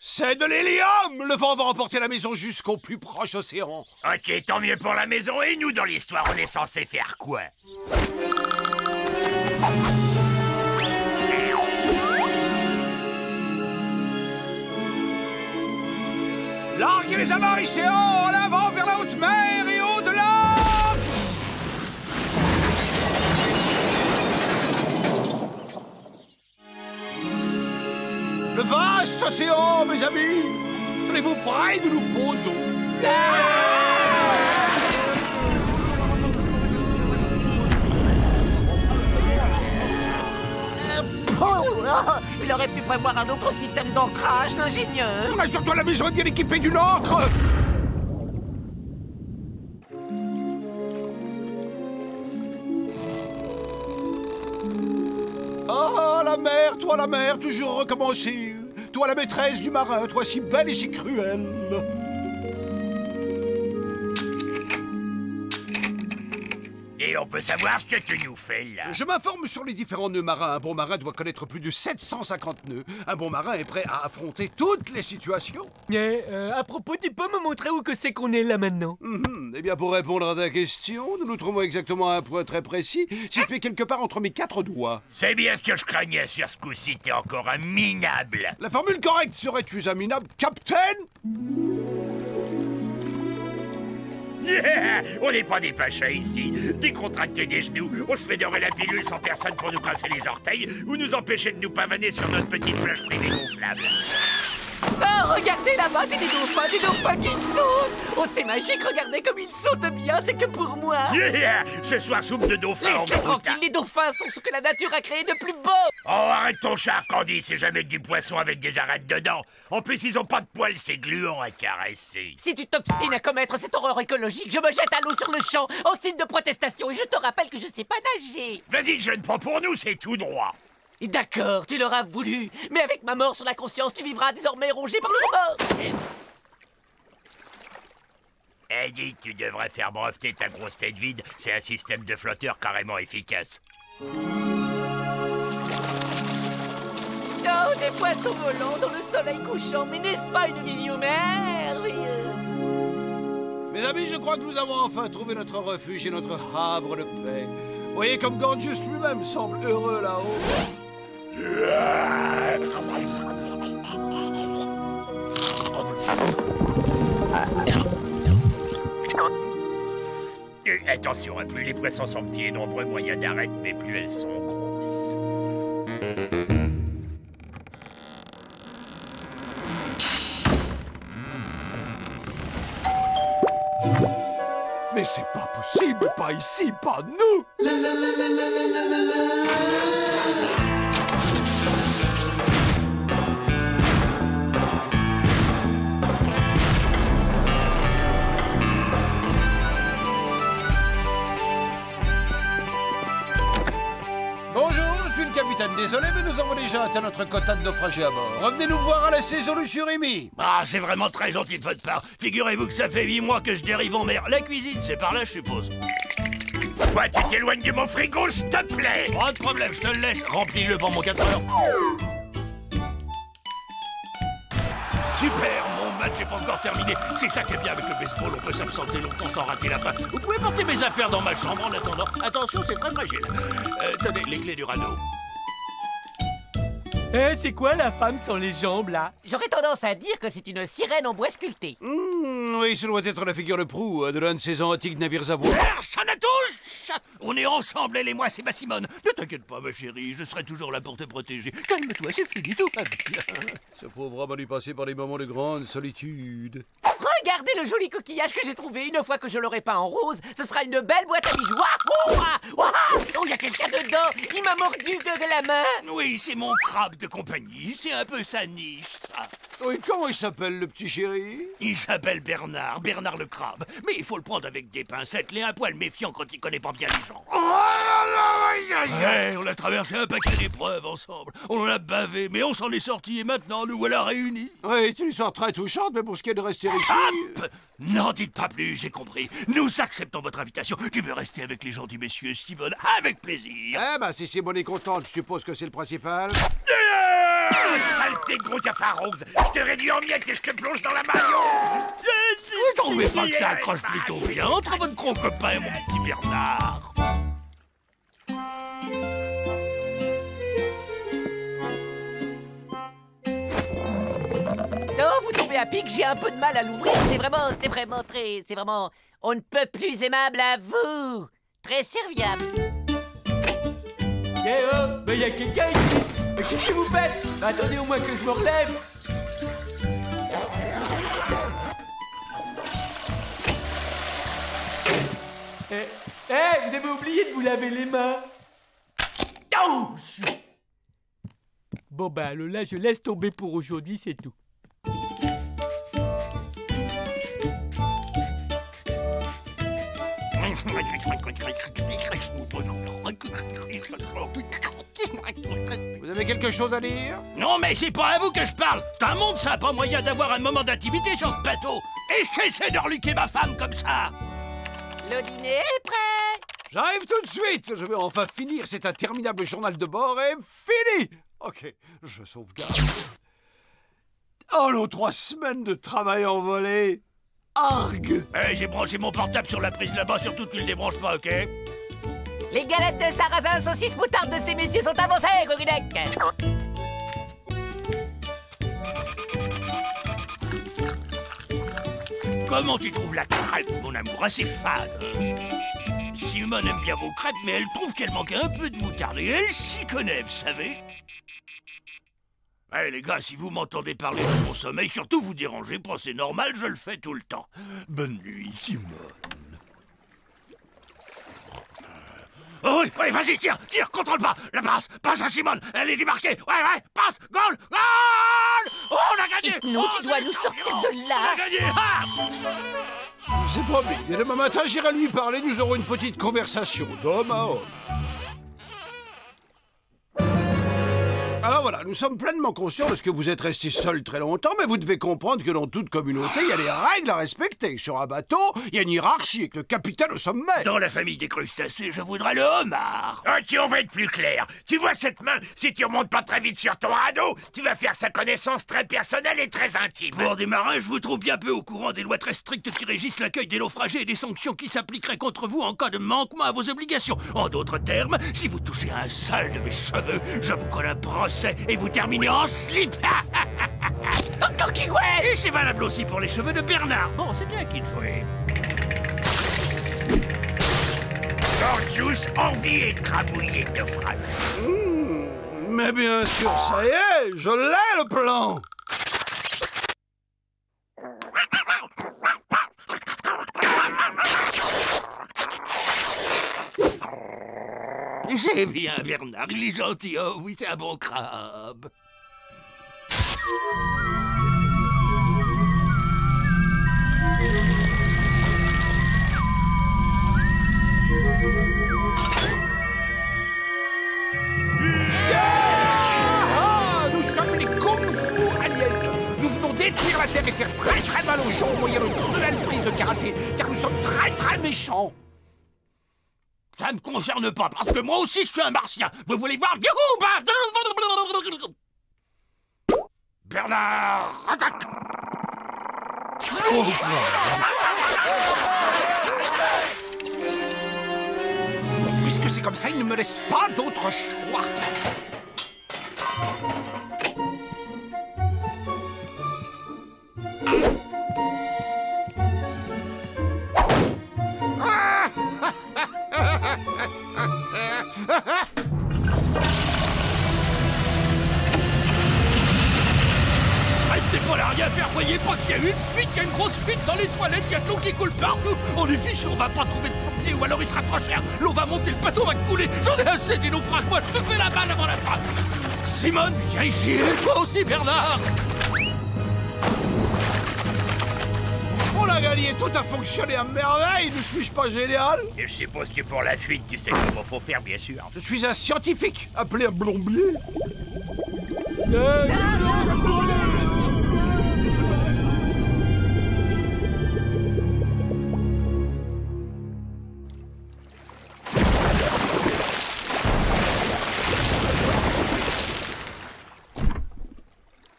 C'est de l'hélium! Le vent va emporter la maison jusqu'au plus proche océan. Ok, tant mieux pour la maison. Et nous, dans l'histoire, on est censé faire quoi? Larguez les amarres ici en avant vers la haute mer et au-delà! Le vaste océan, mes amis! Tenez-vous prêts, nous nous posons! Il aurait pu prévoir un autre système d'ancrage, l'ingénieur. Rassure-toi, la maison est bien équipée d'une ancre! Ah, la mer, toi la mer, toujours recommencer. Toi la maîtresse du marin, toi si belle et si cruelle. Et on peut savoir ce que tu nous fais, là? Je m'informe sur les différents nœuds marins. Un bon marin doit connaître plus de 750 nœuds. Un bon marin est prêt à affronter toutes les situations. À propos, tu peux me montrer où que c'est qu'on est là maintenant? Eh bien, pour répondre à ta question, nous nous trouvons exactement à un point très précis, situé quelque part entre mes 4 doigts. C'est bien ce que je craignais sur ce coup-ci, t'es encore un minable. La formule correcte serait tu un minable, Captain? Yeah! On n'est pas des pachas ici. Décontractés des genoux, on se fait dorer la pilule sans personne pour nous casser les orteils ou nous empêcher de nous pavaner sur notre petite plage privée gonflable. Oh, regardez là-bas, c'est des dauphins qui sautent. Oh, c'est magique, regardez comme ils sautent bien, c'est que pour moi. Ce soir, soupe de dauphin en Laisse-les croûte. tranquilles, les dauphins sont ce que la nature a créé de plus beau. Oh, arrête ton char, Candy, c'est jamais que du poisson avec des arêtes dedans. En plus, ils ont pas de poils, c'est gluant à caresser. Si tu t'obstines à commettre cette horreur écologique, je me jette à l'eau sur le champ, en signe de protestation, et je te rappelle que je sais pas nager. Vas-y, je ne prends pour nous, c'est tout droit. D'accord, tu l'auras voulu, mais avec ma mort sur la conscience, tu vivras désormais rongé par le remords. Eddie, tu devrais faire breveter ta grosse tête vide, c'est un système de flotteur carrément efficace. Oh, des poissons volants dans le soleil couchant, mais n'est-ce pas une vision merveilleuse? Mes amis, je crois que nous avons enfin trouvé notre refuge et notre havre de paix. Voyez comme Gorgius lui-même semble heureux là-haut. Attention, plus les poissons sont petits et nombreux, moins il y a d'arêtes, mais plus elles sont grosses. Mais c'est pas possible, pas ici, pas nous. Bonjour, je suis le capitaine. Désolé, mais nous avons déjà atteint notre quota de naufragés à bord. Revenez nous voir à la saison sur Rémi. Ah, c'est vraiment très gentil de votre part. Figurez-vous que ça fait 8 mois que je dérive en mer. La cuisine, c'est par là, je suppose. Toi, tu t'éloignes de mon frigo, s'il te plaît. Pas de problème, je te le laisse. Remplis-le pour mon 4 heures. Super, mon match n'est pas encore terminé. C'est ça qui est bien avec le baseball, on peut s'absenter longtemps sans rater la fin. Vous pouvez porter mes affaires dans ma chambre en attendant. Attention, c'est très fragile. Tenez, les clés du radeau. C'est quoi la femme sans les jambes, là? J'aurais tendance à dire que c'est une sirène en bois sculpté. Oui, ce doit être la figure de proue de l'un de ces antiques navires à voile. Personne à tous! On est ensemble, elle et moi, c'est ma Simone. Ne t'inquiète pas, ma chérie, je serai toujours là pour te protéger. Calme-toi, c'est fini, tout va bien. Ce pauvre homme a dû passer par des moments de grande solitude. Regardez le joli coquillage que j'ai trouvé. Une fois que je l'aurai peint en rose, ce sera une belle boîte à bijoux. Oh, il y a quelqu'un dedans. Il m'a mordu de la main. Oui, c'est mon crabe de compagnie. C'est un peu sa niche, ça. Oui, comment il s'appelle, le petit chéri? Il s'appelle Bernard, Bernard le crabe. Mais il faut le prendre avec des pincettes, les un poil méfiant quand il connaît pas bien les gens. Ouais, on a traversé un paquet d'épreuves ensemble. On en a bavé, mais on s'en est sortis et maintenant nous voilà réunis. Oui, c'est une histoire très touchante, mais pour ce qui est de rester ici... Hop! N'en dites pas plus, j'ai compris. Nous acceptons votre invitation. Tu veux rester avec les gentils messieurs, Simone? Avec plaisir. Eh ben, si Simone est contente, je suppose que c'est le principal. Saleté de gros cafard rose! Je te réduis en miettes et je te plonge dans la maillot! Vous trouvez pas que ça accroche plutôt bien entre votre gros copain et mon petit Bernard? Oh, vous tombez à pic, j'ai un peu de mal à l'ouvrir. C'est vraiment, on ne peut plus aimable à vous. Très serviable. Mais y a quelqu'un ici. Mais qu'est-ce que vous faites? Attendez au moins que je me relève. Vous avez oublié de vous laver les mains. Ouch! Bon bah alors là, je laisse tomber pour aujourd'hui, c'est tout. Vous avez quelque chose à dire? Non, mais c'est pas à vous que je parle. T'as un monde, ça a pas moyen d'avoir un moment d'intimité sur ce bateau. Et cessez de reluquer ma femme comme ça. Le dîner est prêt. J'arrive tout de suite. Je vais enfin finir cet interminable journal de bord et fini. Ok, je sauvegarde. Oh non, 3 semaines de travail envolé. Argue. J'ai branché mon portable sur la prise là-bas, surtout tu le débranches pas, ok? Les galettes de sarrasin saucisse moutarde de ces messieurs sont avancées, Goguenec. Comment tu trouves la crêpe, mon amour? Assez fade. Simone aime bien vos crêpes, mais elle trouve qu'elle manque un peu de moutarde. Et elle s'y connaît, vous savez. Allez les gars, si vous m'entendez parler de mon sommeil, surtout vous dérangez pas, c'est normal, je le fais tout le temps. Bonne nuit, Simone. Oh oui, oui, vas-y, tire, contrôle pas. La passe à Simone, elle est démarquée. Ouais, passe, goal. Oh, on a gagné. Non, tu dois nous sortir de là. On a gagné. C'est promis. Et demain matin, j'irai lui parler, nous aurons une petite conversation d'homme à homme. Alors voilà, nous sommes pleinement conscients de ce que vous êtes resté seul très longtemps, mais vous devez comprendre que dans toute communauté, il y a des règles à respecter. Sur un bateau, il y a une hiérarchie avec le capitaine au sommet. Dans la famille des crustacés, je voudrais le homard. Ok, on va être plus clair. Tu vois cette main? Si tu remontes pas très vite sur ton radeau, tu vas faire sa connaissance très personnelle et très intime. Pour des marins, je vous trouve bien peu au courant des lois très strictes qui régissent l'accueil des naufragés et des sanctions qui s'appliqueraient contre vous en cas de manquement à vos obligations. En d'autres termes, si vous touchez à un seul de mes cheveux, je vous colle un procès et vous terminez en slip. Et c'est valable aussi pour les cheveux de Bernard. Bon, c'est bien qu'il jouait. Gorgeous, envie et crabouillé de phrases. Mais bien sûr, ça y est, je l'ai le plan. C'est bien, Bernard, il est gentil. Oh oui, c'est un bon crabe. Nous sommes les Kung-Fu aliens. Nous venons détruire la Terre et faire très très mal aux gens au moyen de cruelles prises de karaté, car nous sommes très très méchants. Ça me concerne pas, parce que moi aussi je suis un martien. Vous voulez voir? Bernard, attaque! Puisque c'est comme ça, il ne me laisse pas d'autre choix. Restez pas là, rien faire, voyez pas qu'il y a une fuite, qu'il y a une grosse fuite dans les toilettes, il y a de l'eau qui coule partout. On est fichu, on va pas trouver de plombier ou alors il sera trop cher. L'eau va monter, le bateau va couler. J'en ai assez des naufrages, moi je te fais la balle avant la fin. Simone, viens ici, et toi aussi Bernard. On l'a gagné, tout a fonctionné à merveille, ne suis-je pas génial? Et je suppose que pour la fuite, tu sais comment faut faire, bien sûr. Je suis un scientifique, appelé un plombier.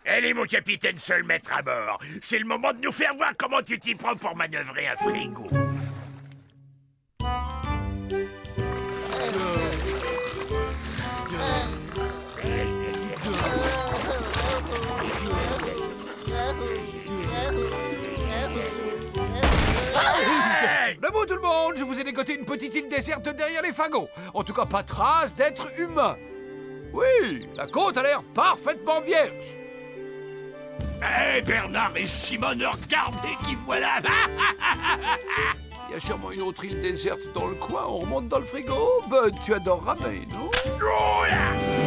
Allez, mon capitaine, seul maître à bord. C'est le moment de nous faire voir comment tu t'y prends pour manœuvrer un frigo. Debout tout le monde, je vous ai dégoté une petite île déserte derrière les fagots. En tout cas, pas trace d'être humain. Oui, la côte a l'air parfaitement vierge. Hé, Bernard et Simone, regardez qui voilà. Il y a sûrement une autre île déserte dans le coin, on remonte dans le frigo. Bud, tu adores ramer, non? Oh là!